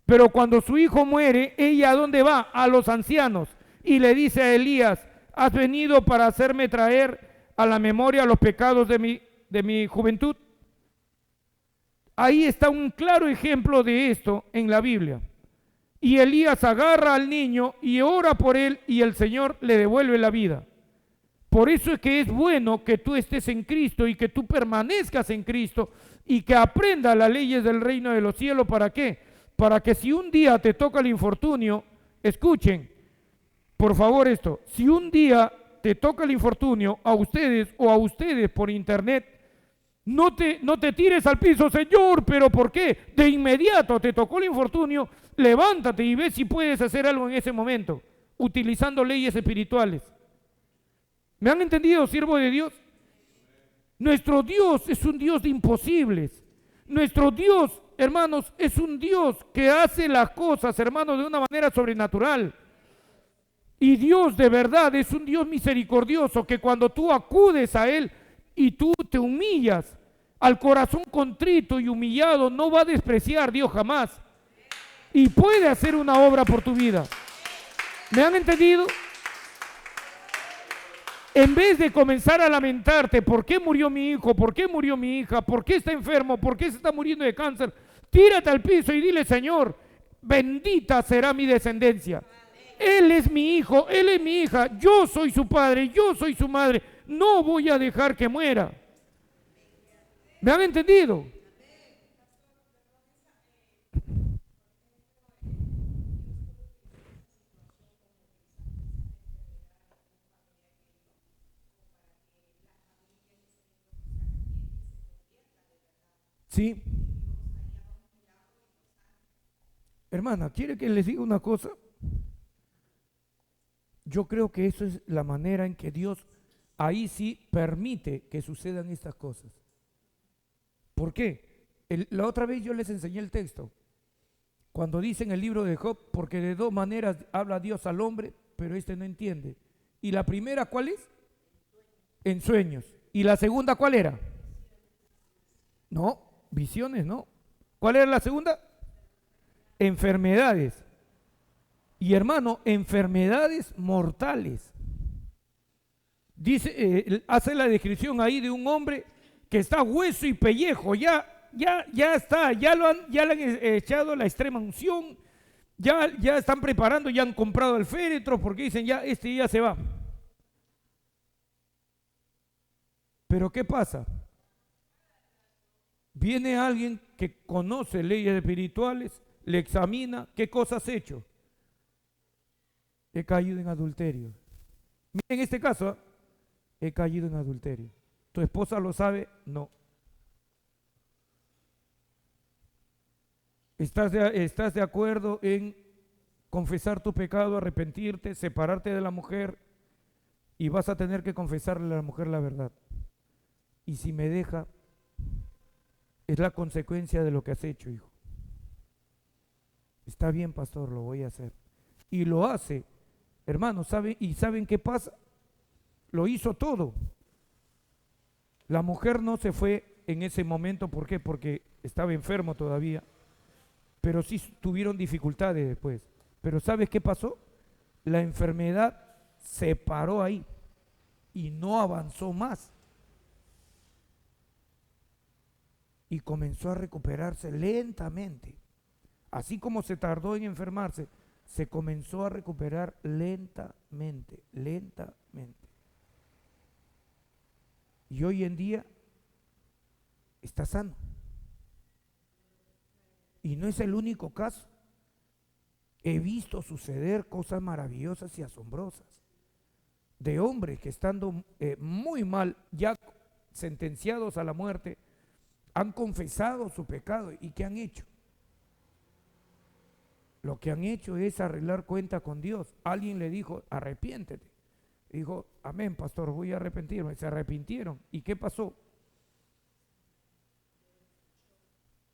Pero cuando su hijo muere, ella ¿a dónde va? A los ancianos. Y le dice a Elías: ¿has venido para hacerme traer a la memoria los pecados de mi juventud? Ahí está un claro ejemplo de esto en la Biblia. Y Elías agarra al niño y ora por él, y el Señor le devuelve la vida. Por eso es que es bueno que tú estés en Cristo y que tú permanezcas en Cristo y que aprendas las leyes del reino de los cielos. ¿Para qué? Para que si un día te toca el infortunio, escuchen, por favor esto, si un día te toca el infortunio a ustedes por internet, no te tires al piso: Señor, ¿pero por qué? De inmediato te tocó el infortunio, levántate y ve si puedes hacer algo en ese momento, utilizando leyes espirituales. ¿Me han entendido, siervo de Dios? Nuestro Dios es un Dios de imposibles. Nuestro Dios, hermanos, es un Dios que hace las cosas, hermanos, de una manera sobrenatural. Y Dios de verdad es un Dios misericordioso, que cuando tú acudes a Él y tú te humillas, al corazón contrito y humillado, no va a despreciar Dios jamás. Y puede hacer una obra por tu vida. ¿Me han entendido? En vez de comenzar a lamentarte: ¿por qué murió mi hijo? ¿Por qué murió mi hija? ¿Por qué está enfermo? ¿Por qué se está muriendo de cáncer? Tírate al piso y dile: Señor, bendita será mi descendencia. Él es mi hijo, él es mi hija, yo soy su padre, yo soy su madre, no voy a dejar que muera. ¿Me han entendido? Sí. Hermana, ¿quiere que les diga una cosa? Yo creo que eso es la manera en que Dios ahí sí permite que sucedan estas cosas. ¿Por qué? La otra vez yo les enseñé el texto, cuando dice en el libro de Job, porque de dos maneras habla Dios al hombre, pero este no entiende. ¿Y la primera cuál es? En sueños. ¿Y la segunda cuál era? No, visiones, no. ¿Cuál era la segunda? Enfermedades. Y hermano, enfermedades mortales. Dice, hace la descripción ahí de un hombre que está hueso y pellejo, ya está, ya le han echado la extrema unción, ya están preparando, ya han comprado el féretro porque dicen ya, este ya se va. Pero ¿qué pasa? Viene alguien que conoce leyes espirituales, le examina, ¿qué cosas has hecho? He caído en adulterio. Miren en este caso, he caído en adulterio. ¿Tu esposa lo sabe? No. ¿Estás de acuerdo en confesar tu pecado, arrepentirte, separarte de la mujer y vas a tener que confesarle a la mujer la verdad? Y si me deja, es la consecuencia de lo que has hecho, hijo. Está bien, pastor, lo voy a hacer. Y lo hace, hermanos, ¿saben qué pasa? Lo hizo todo. La mujer no se fue en ese momento, ¿por qué? Porque estaba enfermo todavía, pero sí tuvieron dificultades después. Pero ¿sabes qué pasó? La enfermedad se paró ahí y no avanzó más. Y comenzó a recuperarse lentamente. Así como se tardó en enfermarse, se comenzó a recuperar lentamente. Y hoy en día está sano. Y no es el único caso. He visto suceder cosas maravillosas y asombrosas de hombres que estando muy mal, ya sentenciados a la muerte, han confesado su pecado. ¿Y qué han hecho? Lo que han hecho es arreglar cuenta con Dios. Alguien le dijo, arrepiéntete. Dijo, amén, pastor, voy a arrepentirme. Se arrepintieron. ¿Y qué pasó?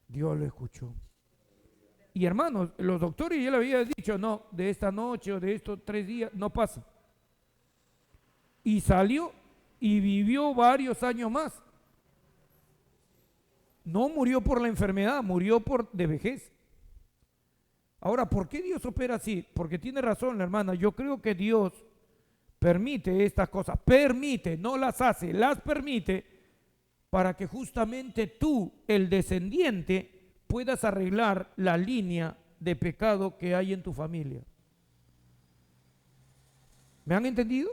Dios lo escuchó. Y hermanos, los doctores ya le habían dicho, no, de esta noche o de estos 3 días no pasa. Y salió y vivió varios años más. No murió por la enfermedad, murió de vejez. Ahora, ¿por qué Dios opera así? Porque tiene razón la hermana. Yo creo que Dios permite estas cosas, permite, no las hace, las permite para que justamente tú, el descendiente, puedas arreglar la línea de pecado que hay en tu familia. ¿Me han entendido?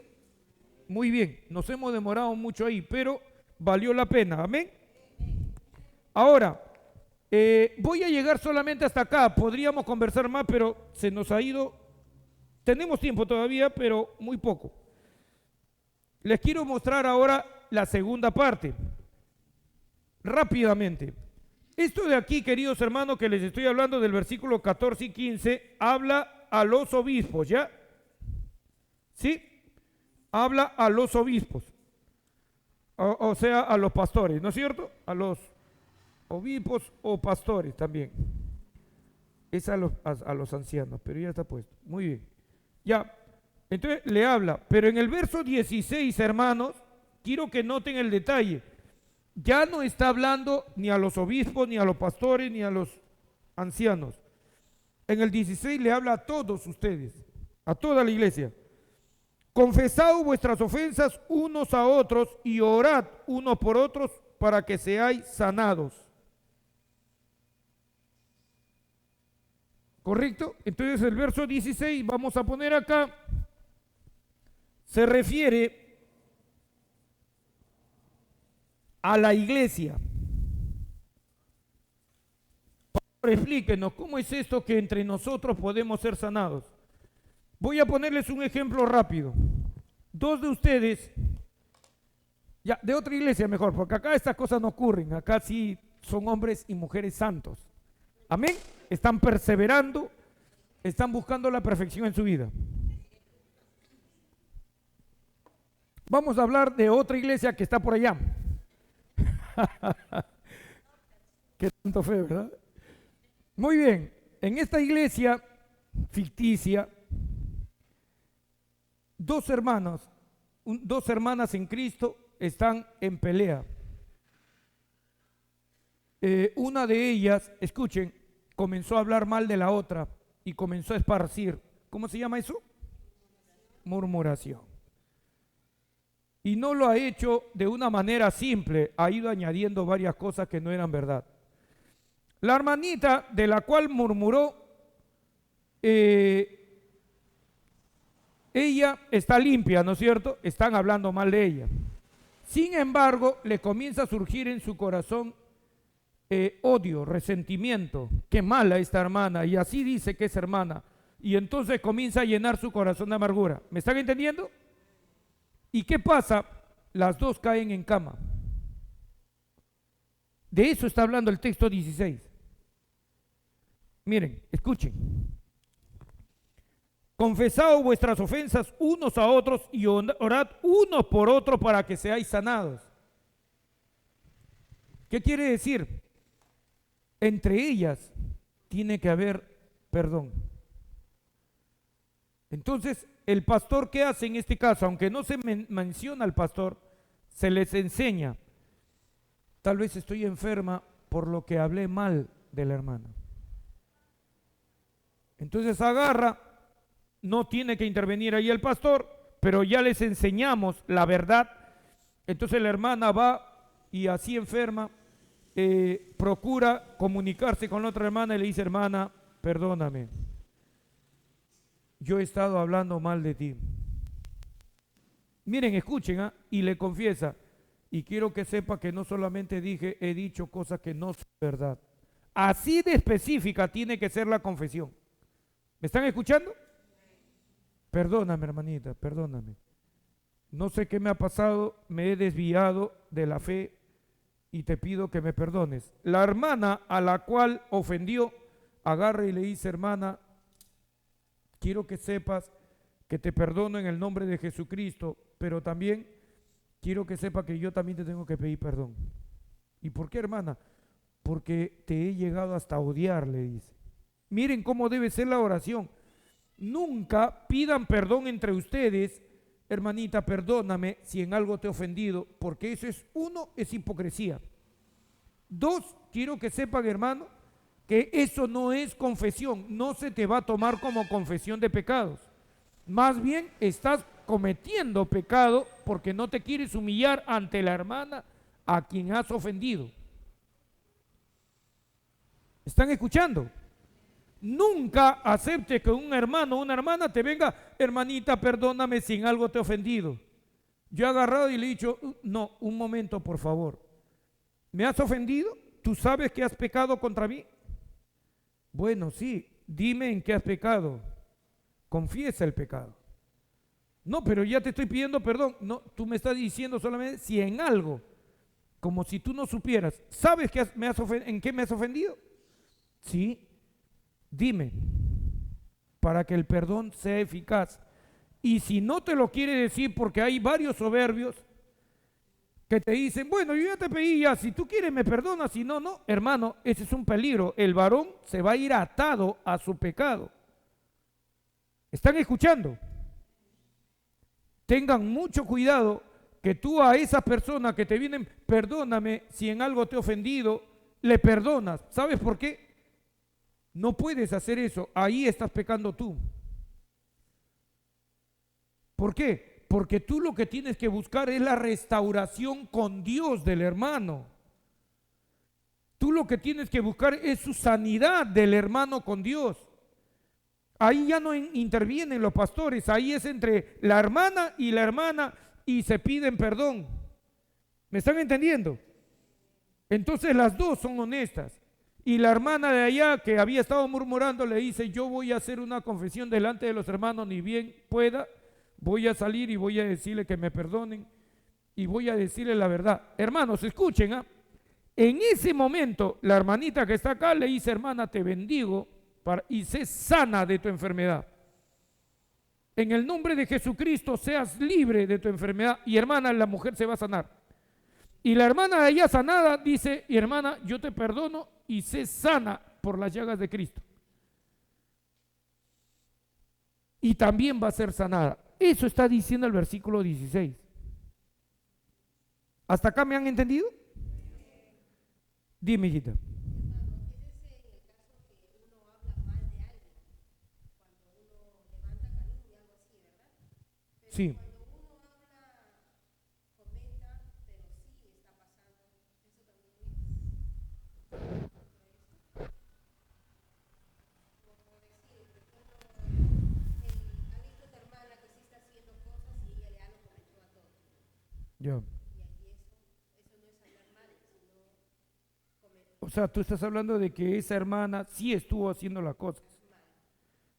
Muy bien, nos hemos demorado mucho ahí, pero valió la pena, amén. Ahora, voy a llegar solamente hasta acá, podríamos conversar más, pero se nos ha ido, tenemos tiempo todavía, pero muy poco. Les quiero mostrar ahora la segunda parte, rápidamente. Esto de aquí, queridos hermanos, que les estoy hablando del versículo 14 y 15, habla a los obispos, ¿ya? ¿Sí? Habla a los obispos, o sea, a los pastores, ¿no es cierto? A los obispos o pastores también. Es a los ancianos, pero ya está puesto. Muy bien. Ya, entonces le habla, pero en el verso 16, hermanos, quiero que noten el detalle. Ya no está hablando ni a los obispos, ni a los pastores, ni a los ancianos. En el 16 le habla a todos ustedes, a toda la iglesia. Confesad vuestras ofensas unos a otros y orad unos por otros para que seáis sanados. ¿Correcto? Entonces el verso 16, vamos a poner acá, se refiere a la iglesia. Explíquenos, ¿cómo es esto que entre nosotros podemos ser sanados? Voy a ponerles un ejemplo rápido. Dos de ustedes, ya, de otra iglesia mejor, porque acá estas cosas no ocurren, acá sí son hombres y mujeres santos. Amén. Están perseverando, están buscando la perfección en su vida. Vamos a hablar de otra iglesia que está por allá. Qué tanto fe, ¿verdad? Muy bien, en esta iglesia ficticia, dos hermanas en Cristo están en pelea. Una de ellas, escuchen, comenzó a hablar mal de la otra y comenzó a esparcir. ¿Cómo se llama eso? Murmuración. Y no lo ha hecho de una manera simple, ha ido añadiendo varias cosas que no eran verdad. La hermanita de la cual murmuró, ella está limpia, ¿no es cierto? Están hablando mal de ella. Sin embargo, le comienza a surgir en su corazón odio, resentimiento. Qué mala esta hermana, y así dice que es hermana. Y entonces comienza a llenar su corazón de amargura. ¿Me están entendiendo? ¿Y qué pasa? Las dos caen en cama. De eso está hablando el texto 16. Miren, escuchen. Confesaos vuestras ofensas unos a otros y orad unos por otros para que seáis sanados. ¿Qué quiere decir? Entre ellas tiene que haber perdón. Entonces, el pastor, ¿qué hace en este caso? Aunque no se menciona al pastor, se les enseña. Tal vez estoy enferma por lo que hablé mal de la hermana. Entonces agarra, no tiene que intervenir ahí el pastor, pero ya les enseñamos la verdad. Entonces la hermana va y así enferma, procura comunicarse con la otra hermana y le dice: hermana, perdóname, yo he estado hablando mal de ti. Miren, escuchen, y le confiesa: y quiero que sepa que no solamente he dicho cosas que no son verdad. Así de específica tiene que ser la confesión. ¿Me están escuchando? Perdóname, hermanita, perdóname. No sé qué me ha pasado, me he desviado de la fe y te pido que me perdones. La hermana a la cual ofendió, agarra y le dice: hermana, quiero que sepas que te perdono en el nombre de Jesucristo, pero también quiero que sepa que yo también te tengo que pedir perdón. ¿Y por qué, hermana? Porque te he llegado hasta odiar, le dice. Miren cómo debe ser la oración. Nunca pidan perdón entre ustedes: hermanita, perdóname si en algo te he ofendido, porque eso es, uno, es hipocresía. Dos, quiero que sepan, hermano, que eso no es confesión, no se te va a tomar como confesión de pecados. Más bien estás cometiendo pecado porque no te quieres humillar ante la hermana a quien has ofendido. ¿Están escuchando? Nunca acepte que un hermano o una hermana te venga: hermanita, perdóname si en algo te he ofendido. Yo he agarrado y le he dicho: no, un momento, por favor. ¿Me has ofendido? ¿Tú sabes que has pecado contra mí? Bueno, sí, dime en qué has pecado. Confiesa el pecado. No, pero ya te estoy pidiendo perdón. No, tú me estás diciendo solamente si en algo, como si tú no supieras. ¿Sabes que en qué me has ofendido? Sí. Dime, para que el perdón sea eficaz. Y si no te lo quiere decir, porque hay varios soberbios que te dicen: bueno, yo ya te pedí, ya, si tú quieres me perdonas, si no, no. Hermano, ese es un peligro. El varón se va a ir atado a su pecado. ¿Están escuchando? Tengan mucho cuidado que tú a esas personas que te vienen: perdóname si en algo te he ofendido, le perdonas. ¿Sabes por qué? No puedes hacer eso, ahí estás pecando tú. ¿Por qué? Porque tú lo que tienes que buscar es la restauración con Dios del hermano. Tú lo que tienes que buscar es su sanidad del hermano con Dios. Ahí ya no intervienen los pastores, ahí es entre la hermana y la hermana y se piden perdón. ¿Me están entendiendo? Entonces las dos son honestas. Y la hermana de allá que había estado murmurando le dice, yo voy a hacer una confesión delante de los hermanos, ni bien pueda, voy a salir y voy a decirle que me perdonen y voy a decirle la verdad. Hermanos, escuchen, ¿ah? En ese momento, la hermanita que está acá le dice, hermana, te bendigo y sé sana de tu enfermedad. En el nombre de Jesucristo, seas libre de tu enfermedad. Y hermana, la mujer se va a sanar. Y la hermana de allá sanada dice, y hermana, yo te perdono y sé sana por las llagas de Cristo. Y también va a ser sanada. Eso está diciendo el versículo 16. ¿Hasta acá me han entendido? Dime, hijita. Sí. Ya. O sea, tú estás hablando de que esa hermana sí estuvo haciendo las cosas.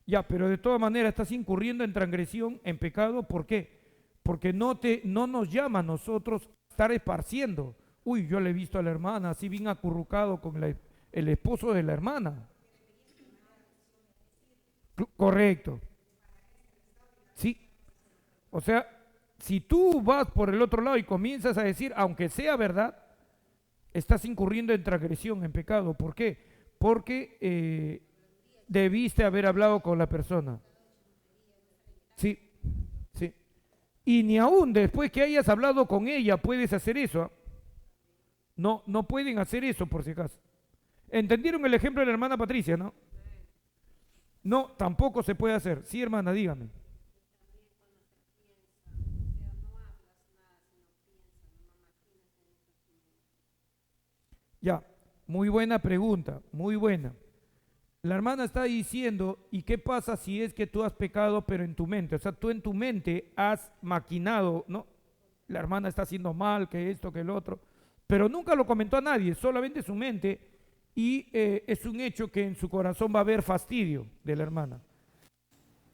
Ya, pero de todas maneras estás incurriendo en transgresión, en pecado. ¿Por qué? Porque no nos llama a nosotros estar esparciendo. Uy, yo le he visto a la hermana así bien acurrucado con el esposo de la hermana. Correcto. Sí. O sea, si tú vas por el otro lado y comienzas a decir, aunque sea verdad, estás incurriendo en transgresión, en pecado. ¿Por qué? Porque debiste haber hablado con la persona. Sí, sí. Y ni aún después que hayas hablado con ella puedes hacer eso. ¿Ah? No, no pueden hacer eso por si acaso. ¿Entendieron el ejemplo de la hermana Patricia, no? No, tampoco se puede hacer. Sí, hermana, dígame. Ya, muy buena pregunta, muy buena. La hermana está diciendo, ¿y qué pasa si es que tú has pecado pero en tu mente? O sea, tú en tu mente has maquinado, ¿no? La hermana está haciendo mal, que esto, que el otro, pero nunca lo comentó a nadie, solamente su mente, y es un hecho que en su corazón va a haber fastidio de la hermana.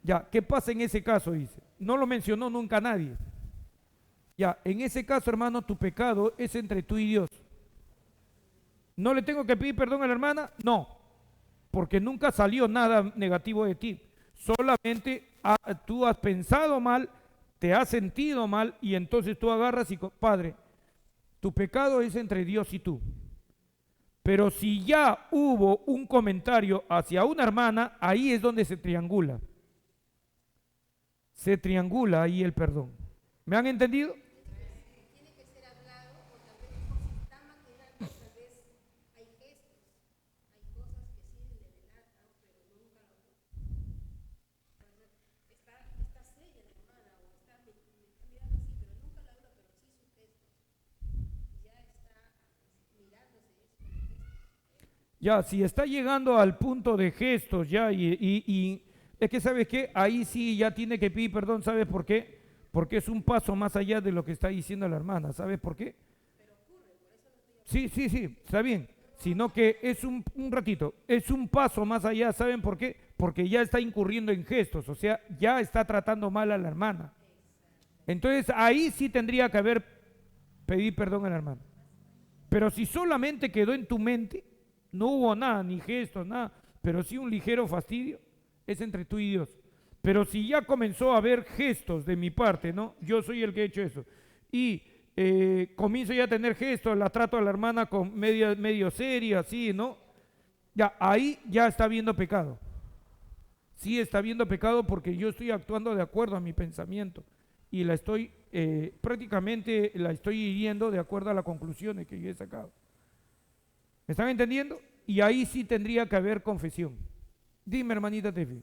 Ya, ¿qué pasa en ese caso? Dice, no lo mencionó nunca a nadie. Ya, en ese caso, hermano, tu pecado es entre tú y Dios. ¿No le tengo que pedir perdón a la hermana? No, porque nunca salió nada negativo de ti. Solamente tú has pensado mal, te has sentido mal y entonces tú agarras y, Padre, tu pecado es entre Dios y tú. Pero si ya hubo un comentario hacia una hermana, ahí es donde se triangula. Se triangula ahí el perdón. ¿Me han entendido? Ya, si está llegando al punto de gestos ya y es que sabes qué, ahí sí ya tiene que pedir perdón, ¿sabes por qué? Porque es un paso más allá de lo que está diciendo la hermana, ¿sabes por qué? Sí, sí, sí, está bien, sino que es un ratito, es un paso más allá, ¿saben por qué? Porque ya está incurriendo en gestos, o sea, ya está tratando mal a la hermana. Entonces ahí sí tendría que haber pedido perdón a la hermana. Pero si solamente quedó en tu mente, no hubo nada, ni gestos, nada, pero sí un ligero fastidio, es entre tú y Dios. Pero si ya comenzó a haber gestos de mi parte, ¿no? Yo soy el que he hecho eso. Y comienzo ya a tener gestos, la trato a la hermana con medio seria, así, ¿no? Ya, ahí ya está viendo pecado. Sí está viendo pecado porque yo estoy actuando de acuerdo a mi pensamiento y la estoy, prácticamente la estoy hiriendo de acuerdo a las conclusiones que yo he sacado. ¿Me están entendiendo? Y ahí sí tendría que haber confesión. Dime, hermanita Tefi.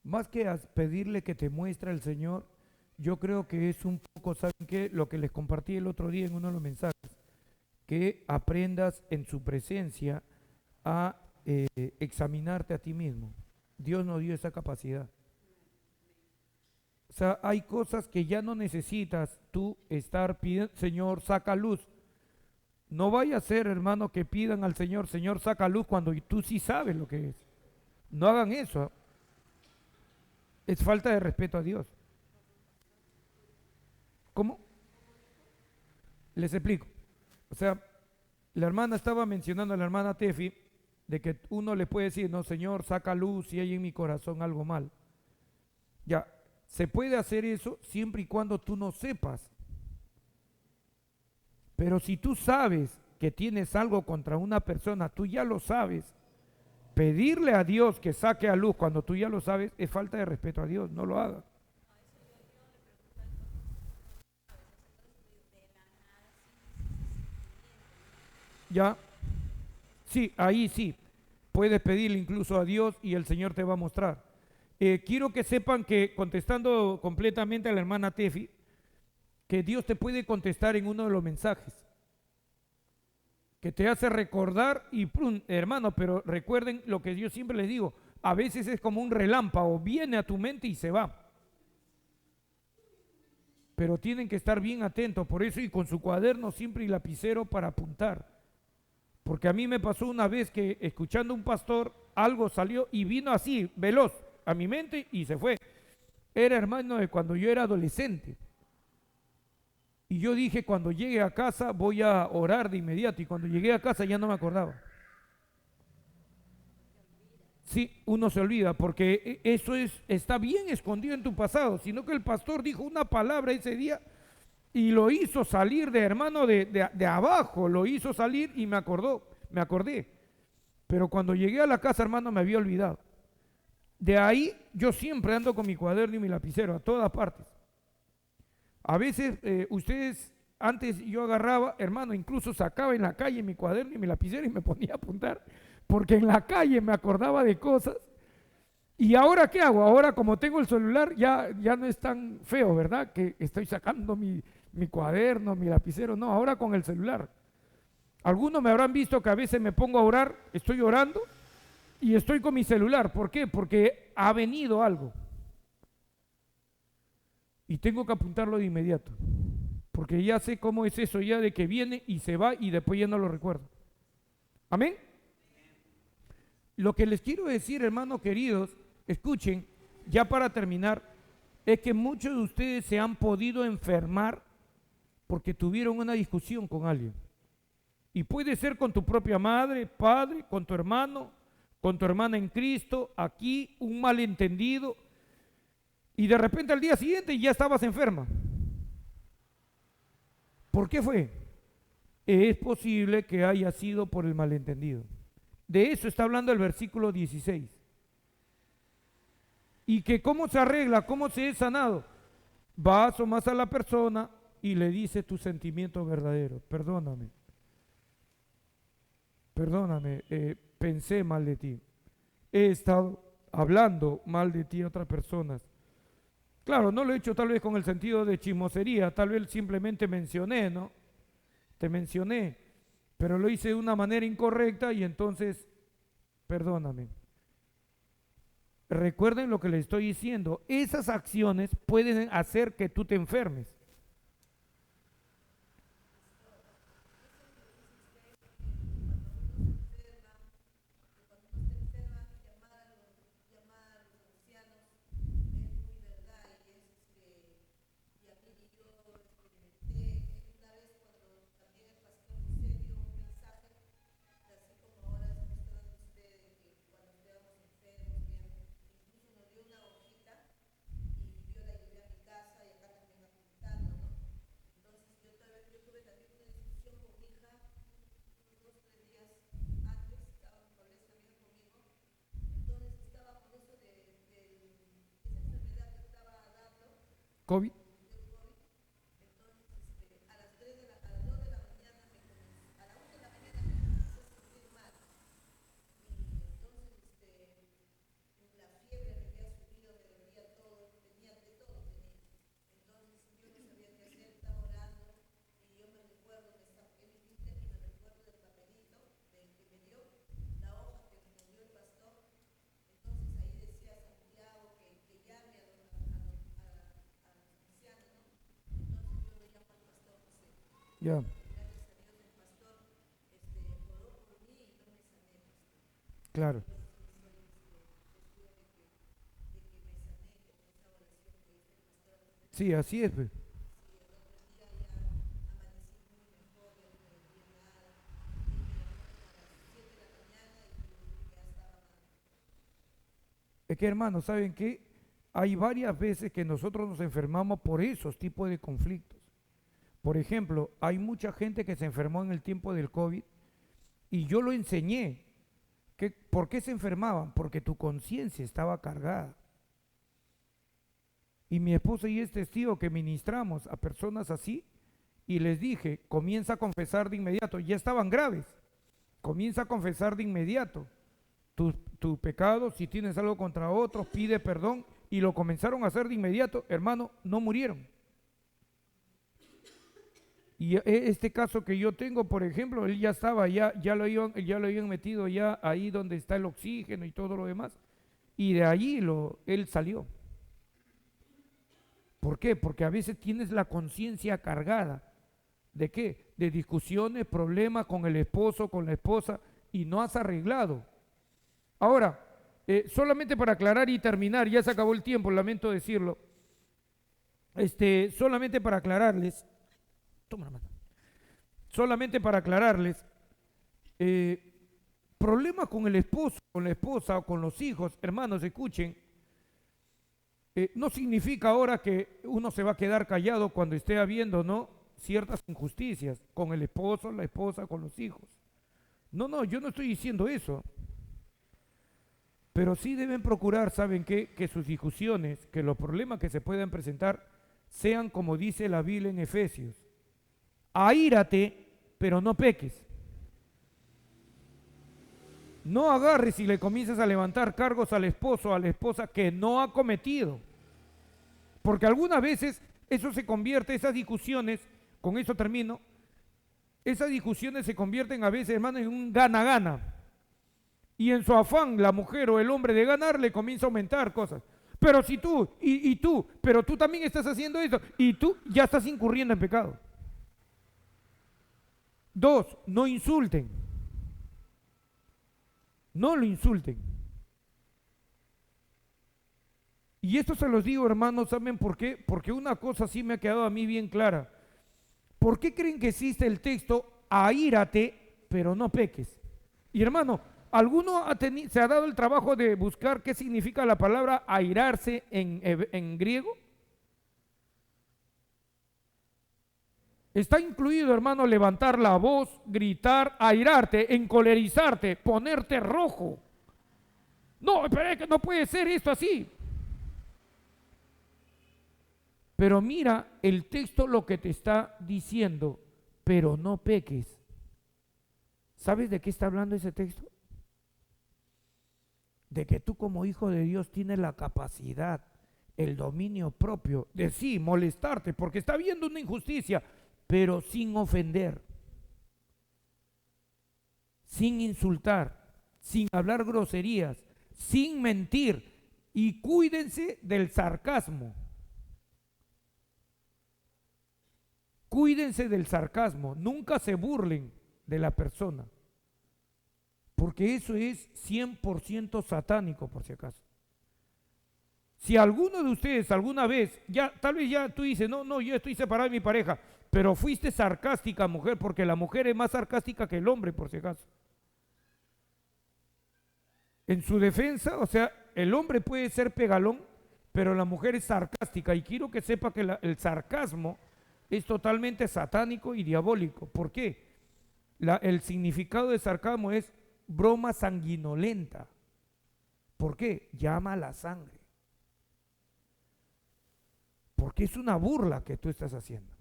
más que pedirle que te muestre el Señor, yo creo que es un poco, ¿saben qué? Lo que les compartí el otro día en uno de los mensajes, que aprendas en su presencia a examinarte a ti mismo. Dios nos dio esa capacidad. O sea, hay cosas que ya no necesitas tú estar pidiendo, Señor, saca luz. No vaya a ser, hermano, que pidan al Señor, Señor, saca luz cuando tú sí sabes lo que es. No hagan eso. Es falta de respeto a Dios. ¿Cómo? Les explico. O sea, la hermana estaba mencionando a la hermana Tefi de que uno le puede decir, no, Señor, saca luz si hay en mi corazón algo mal. Ya, se puede hacer eso siempre y cuando tú no sepas. Pero si tú sabes que tienes algo contra una persona, tú ya lo sabes. Pedirle a Dios que saque a luz cuando tú ya lo sabes es falta de respeto a Dios, no lo hagas. Ya, sí, ahí sí. Puedes pedirle incluso a Dios y el Señor te va a mostrar. Quiero que sepan que, contestando completamente a la hermana Tefi, que Dios te puede contestar en uno de los mensajes, que te hace recordar y ¡prum! Hermano, pero recuerden lo que yo siempre les digo, a veces es como un relámpago, viene a tu mente y se va. Pero tienen que estar bien atentos, por eso y con su cuaderno siempre y lapicero para apuntar. Porque a mí me pasó una vez que escuchando a un pastor, algo salió y vino así, veloz, a mi mente y se fue. Era, hermano, de cuando yo era adolescente. Y yo dije, cuando llegue a casa voy a orar de inmediato. Y cuando llegué a casa ya no me acordaba. Sí, uno se olvida, porque eso está bien escondido en tu pasado, sino que el pastor dijo una palabra ese día y lo hizo salir de hermano de abajo, lo hizo salir y me acordé. Pero cuando llegué a la casa, hermano, me había olvidado. De ahí yo siempre ando con mi cuaderno y mi lapicero a todas partes. A veces ustedes, antes yo agarraba, hermano, incluso sacaba en la calle mi cuaderno y mi lapicero y me ponía a apuntar, porque en la calle me acordaba de cosas. ¿Y ahora qué hago? Ahora como tengo el celular ya no es tan feo, ¿verdad? Que estoy sacando mi cuaderno, mi lapicero. No, ahora con el celular. Algunos me habrán visto que a veces me pongo a orar, estoy orando y estoy con mi celular. ¿Por qué? Porque ha venido algo. Y tengo que apuntarlo de inmediato. Porque ya sé cómo es eso ya de que viene y se va y después ya no lo recuerdo. Amén. Lo que les quiero decir, hermanos queridos, escuchen, ya para terminar, es que muchos de ustedes se han podido enfermar porque tuvieron una discusión con alguien. Y puede ser con tu propia madre, padre, con tu hermano, con tu hermana en Cristo, aquí un malentendido, y de repente al día siguiente ya estabas enferma. ¿Por qué fue? Es posible que haya sido por el malentendido. De eso está hablando el versículo 16. Y que cómo se arregla, cómo se es sanado. Vas o más a la persona y le dices tu sentimiento verdadero. Perdóname. Perdóname, pensé mal de ti. He estado hablando mal de ti a otras personas. Claro, no lo he hecho tal vez con el sentido de chismosería, tal vez simplemente mencioné, ¿no? Te mencioné, pero lo hice de una manera incorrecta y entonces, perdóname. Recuerden lo que les estoy diciendo, esas acciones pueden hacer que tú te enfermes. COVID. Ya, claro. Sí, así es, pues. Es que hermanos, ¿saben qué? Hay varias veces que nosotros nos enfermamos por esos tipos de conflictos. Por ejemplo, hay mucha gente que se enfermó en el tiempo del COVID y yo lo enseñé. ¿Por qué se enfermaban? Porque tu conciencia estaba cargada. Y mi esposa y es testigo que ministramos a personas así y les dije, comienza a confesar de inmediato. Ya estaban graves. Comienza a confesar de inmediato tu pecado. Si tienes algo contra otros, pide perdón. Y lo comenzaron a hacer de inmediato. Hermano, no murieron. Y este caso que yo tengo, por ejemplo, él ya estaba, ya lo habían metido ya ahí donde está el oxígeno y todo lo demás. Y de allí él salió. ¿Por qué? Porque a veces tienes la conciencia cargada. ¿De qué? De discusiones, problemas con el esposo, con la esposa, y no has arreglado. Ahora, solamente para aclarar y terminar, ya se acabó el tiempo, lamento decirlo. Solamente para aclararles, toma la mano. Solamente para aclararles, problemas con el esposo, con la esposa o con los hijos, hermanos, escuchen, no significa ahora que uno se va a quedar callado cuando esté habiendo, ¿no?, ciertas injusticias con el esposo, la esposa, con los hijos. No, yo no estoy diciendo eso. Pero sí deben procurar, ¿saben qué? Que sus discusiones, que los problemas que se puedan presentar, sean como dice la Biblia en Efesios. Aírate, pero no peques. No agarres y le comiences a levantar cargos al esposo o a la esposa que no ha cometido. Porque algunas veces eso se convierte, esas discusiones, con eso termino, esas discusiones se convierten a veces, hermano, en un gana-gana. Y en su afán, la mujer o el hombre de ganar le comienza a aumentar cosas. Pero si tú, y tú, pero tú también estás haciendo eso, y tú ya estás incurriendo en pecado. 2, no insulten. No lo insulten. Y esto se los digo, hermanos, ¿saben por qué? Porque una cosa sí me ha quedado a mí bien clara. ¿Por qué creen que existe el texto, aírate, pero no peques? Y hermano, ¿alguno se ha dado el trabajo de buscar qué significa la palabra airarse en griego? Está incluido, hermano, levantar la voz, gritar, airarte, encolerizarte, ponerte rojo. No, pero es que no puede ser esto así. Pero mira el texto lo que te está diciendo, pero no peques. ¿Sabes de qué está hablando ese texto? De que tú como hijo de Dios tienes la capacidad, el dominio propio de sí, molestarte, porque está habiendo una injusticia, pero sin ofender, sin insultar, sin hablar groserías, sin mentir. Y cuídense del sarcasmo. Cuídense del sarcasmo, nunca se burlen de la persona, porque eso es 100% satánico, por si acaso. Si alguno de ustedes alguna vez, ya tal vez ya tú dices, no, yo estoy separado de mi pareja, pero fuiste sarcástica, mujer, porque la mujer es más sarcástica que el hombre, por si acaso. En su defensa, o sea, el hombre puede ser pegalón, pero la mujer es sarcástica, y quiero que sepa que el sarcasmo es totalmente satánico y diabólico. ¿Por qué? El significado de sarcasmo es broma sanguinolenta. ¿Por qué? Llama a la sangre. Porque es una burla que tú estás haciendo.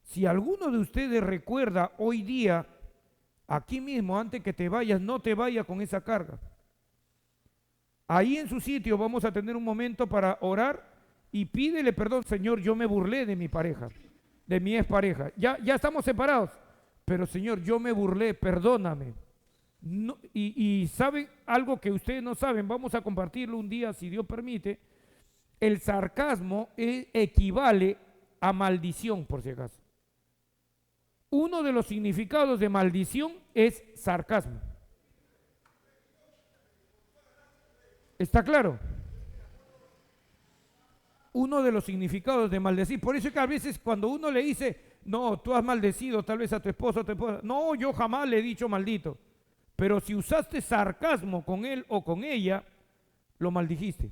Si alguno de ustedes recuerda hoy día, aquí mismo, antes que te vayas, no te vayas con esa carga. Ahí en su sitio vamos a tener un momento para orar y pídele perdón. Señor, yo me burlé de mi pareja, de mi expareja. Ya estamos separados, pero Señor, yo me burlé, perdóname. No, y saben algo que ustedes no saben, vamos a compartirlo un día si Dios permite. El sarcasmo equivale a maldición, por si acaso. Uno de los significados de maldición es sarcasmo. ¿Está claro? Uno de los significados de maldecir. Por eso es que a veces cuando uno le dice, no, tú has maldecido tal vez a tu esposo o tu esposa. No, yo jamás le he dicho maldito. Pero si usaste sarcasmo con él o con ella, lo maldijiste.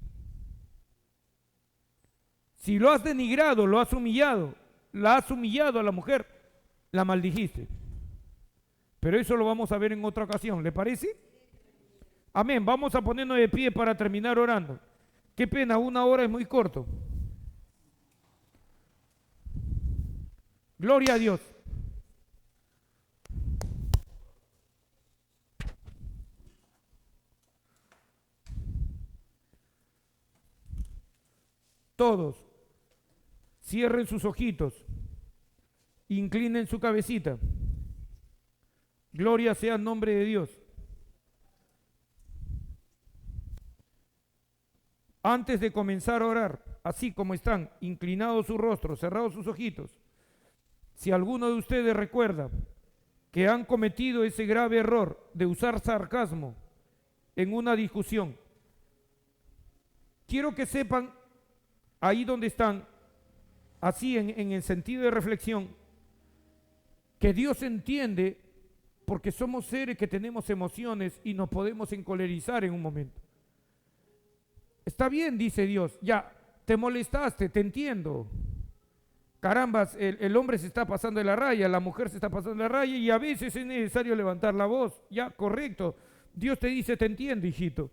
Si lo has denigrado, lo has humillado, la has humillado a la mujer, la maldijiste. Pero eso lo vamos a ver en otra ocasión, ¿le parece? Amén. Vamos a ponernos de pie para terminar orando. Qué pena, 1 hora es muy corto. Gloria a Dios. Todos cierren sus ojitos, inclinen su cabecita. Gloria sea el nombre de Dios. Antes de comenzar a orar, así como están, inclinados su rostro, cerrados sus ojitos, si alguno de ustedes recuerda que han cometido ese grave error de usar sarcasmo en una discusión, quiero que sepan, ahí donde están, así en el sentido de reflexión, que Dios entiende porque somos seres que tenemos emociones y nos podemos encolerizar en un momento. Está bien, dice Dios, ya, te molestaste, te entiendo. Carambas, el hombre se está pasando de la raya, la mujer se está pasando de la raya y a veces es necesario levantar la voz. Ya, correcto. Dios te dice, te entiendo, hijito,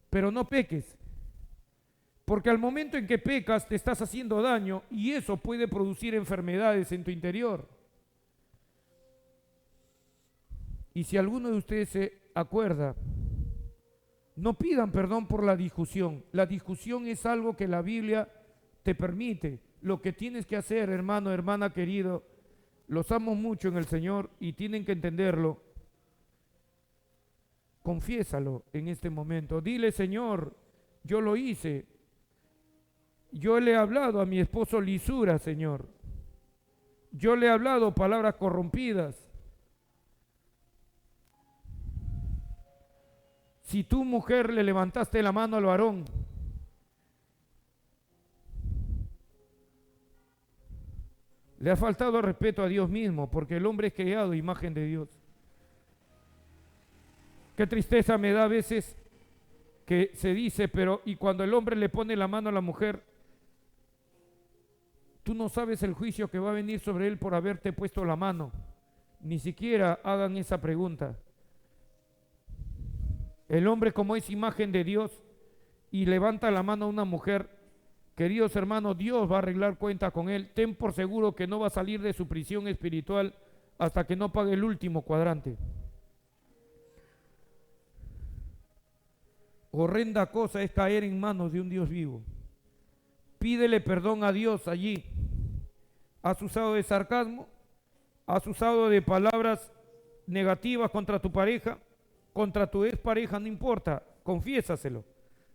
pero no peques. Porque al momento en que pecas te estás haciendo daño y eso puede producir enfermedades en tu interior. Y si alguno de ustedes se acuerda, no pidan perdón por la discusión. La discusión es algo que la Biblia te permite. Lo que tienes que hacer, hermano, hermana querido, los amo mucho en el Señor y tienen que entenderlo. Confiésalo en este momento. Dile, Señor, yo lo hice. Yo le he hablado a mi esposo lisura, Señor. Yo le he hablado palabras corrompidas. Si tú, mujer, le levantaste la mano al varón, le ha faltado respeto a Dios mismo, porque el hombre es creado a imagen de Dios. Qué tristeza me da a veces que se dice, pero y cuando el hombre le pone la mano a la mujer, tú no sabes el juicio que va a venir sobre él por haberte puesto la mano. Ni siquiera hagan esa pregunta. El hombre, como es imagen de Dios y levanta la mano a una mujer, queridos hermanos, Dios va a arreglar cuenta con él. Ten por seguro que no va a salir de su prisión espiritual hasta que no pague el último cuadrante. Horrenda cosa es caer en manos de un Dios vivo. Pídele perdón a Dios allí. ¿Has usado de sarcasmo? ¿Has usado de palabras negativas contra tu pareja? Contra tu expareja, no importa, confiésaselo.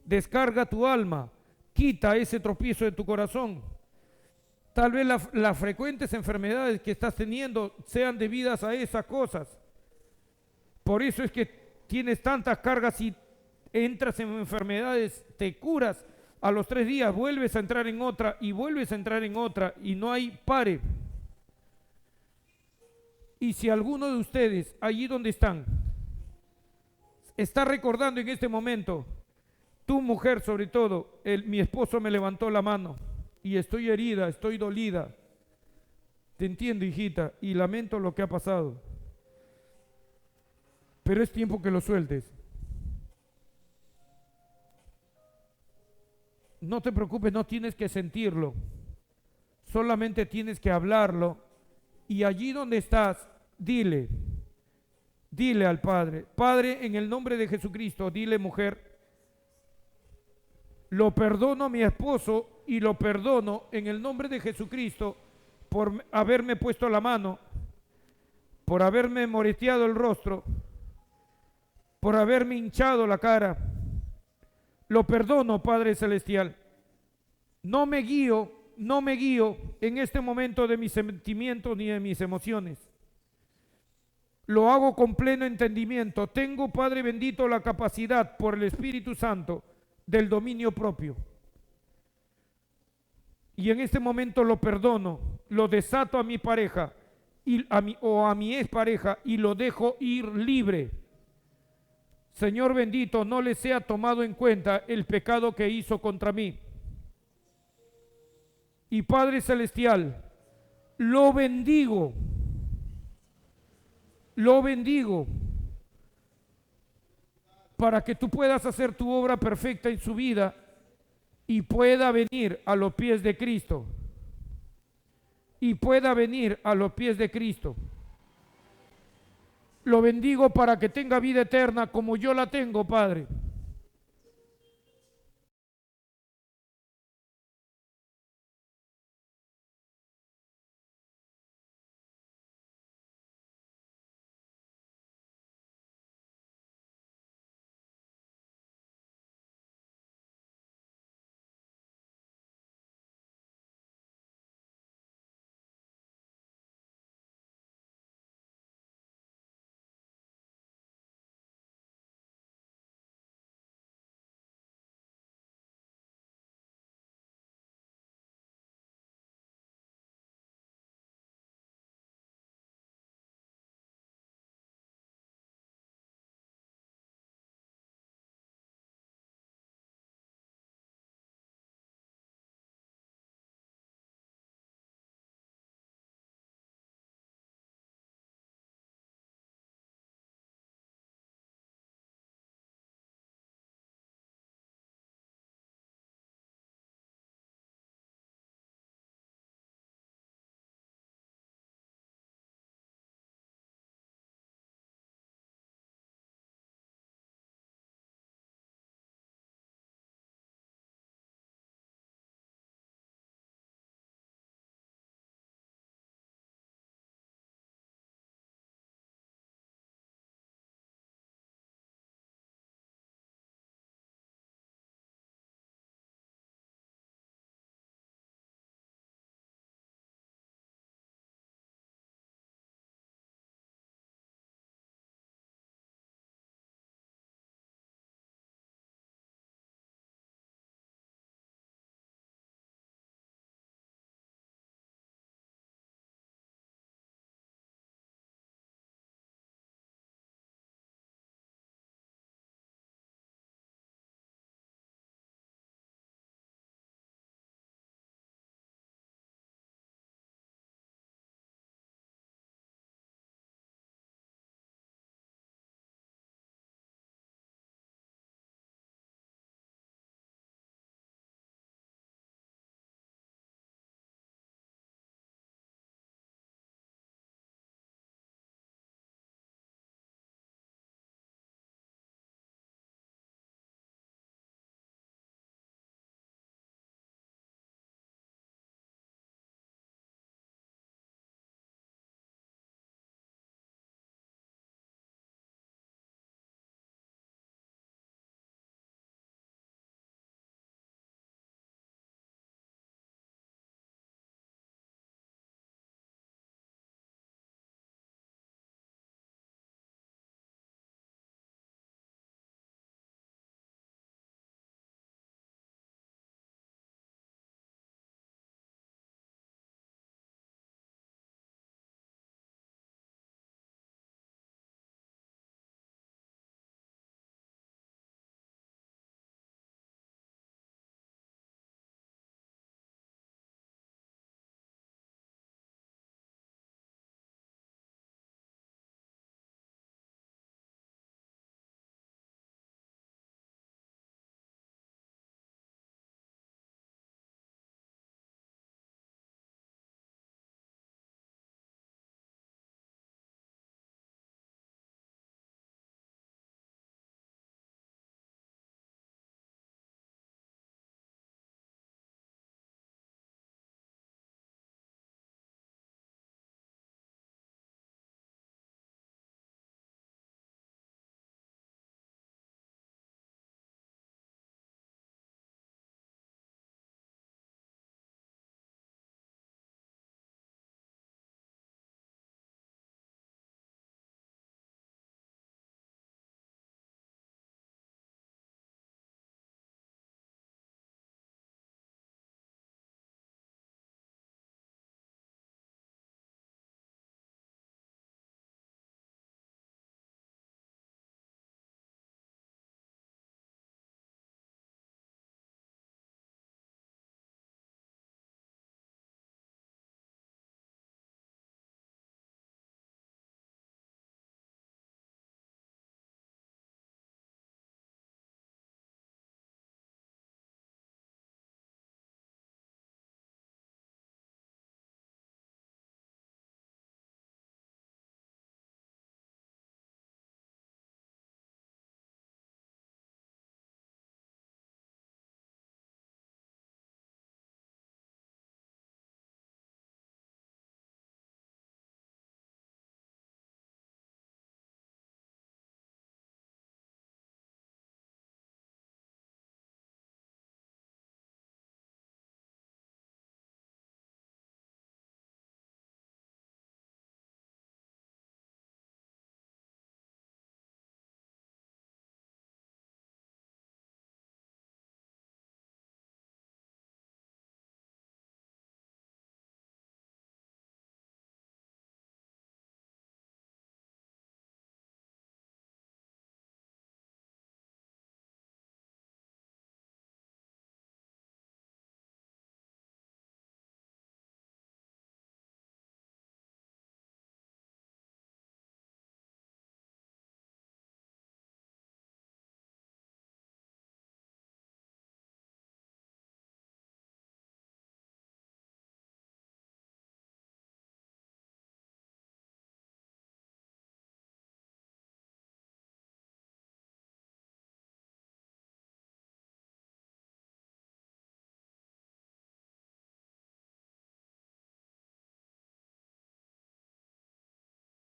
Descarga tu alma, quita ese tropiezo de tu corazón. Tal vez las frecuentes enfermedades que estás teniendo sean debidas a esas cosas. Por eso es que tienes tantas cargas y entras en enfermedades, te curas, a los 3 días vuelves a entrar en otra y vuelves a entrar en otra y no hay pare. Y si alguno de ustedes, allí donde están, está recordando en este momento, tu mujer sobre todo, mi esposo me levantó la mano y estoy herida, estoy dolida. Te entiendo, hijita, y lamento lo que ha pasado. Pero es tiempo que lo sueltes. No te preocupes, no tienes que sentirlo. Solamente tienes que hablarlo. Y allí donde estás, dile al Padre, Padre, en el nombre de Jesucristo, dile, mujer, lo perdono a mi esposo y lo perdono en el nombre de Jesucristo por haberme puesto la mano, por haberme moreteado el rostro, por haberme hinchado la cara. Lo perdono, Padre Celestial. No me guío no me guío en este momento de mis sentimientos ni de mis emociones. Lo hago con pleno entendimiento. Tengo, Padre bendito, la capacidad por el Espíritu Santo del dominio propio. Y en este momento lo perdono, lo desato a mi pareja o a mi expareja y lo dejo ir libre. Señor bendito, no le sea tomado en cuenta el pecado que hizo contra mí. Y Padre celestial, lo bendigo para que tú puedas hacer tu obra perfecta en su vida y pueda venir a los pies de Cristo. Y pueda venir a los pies de Cristo. Lo bendigo para que tenga vida eterna como yo la tengo, Padre.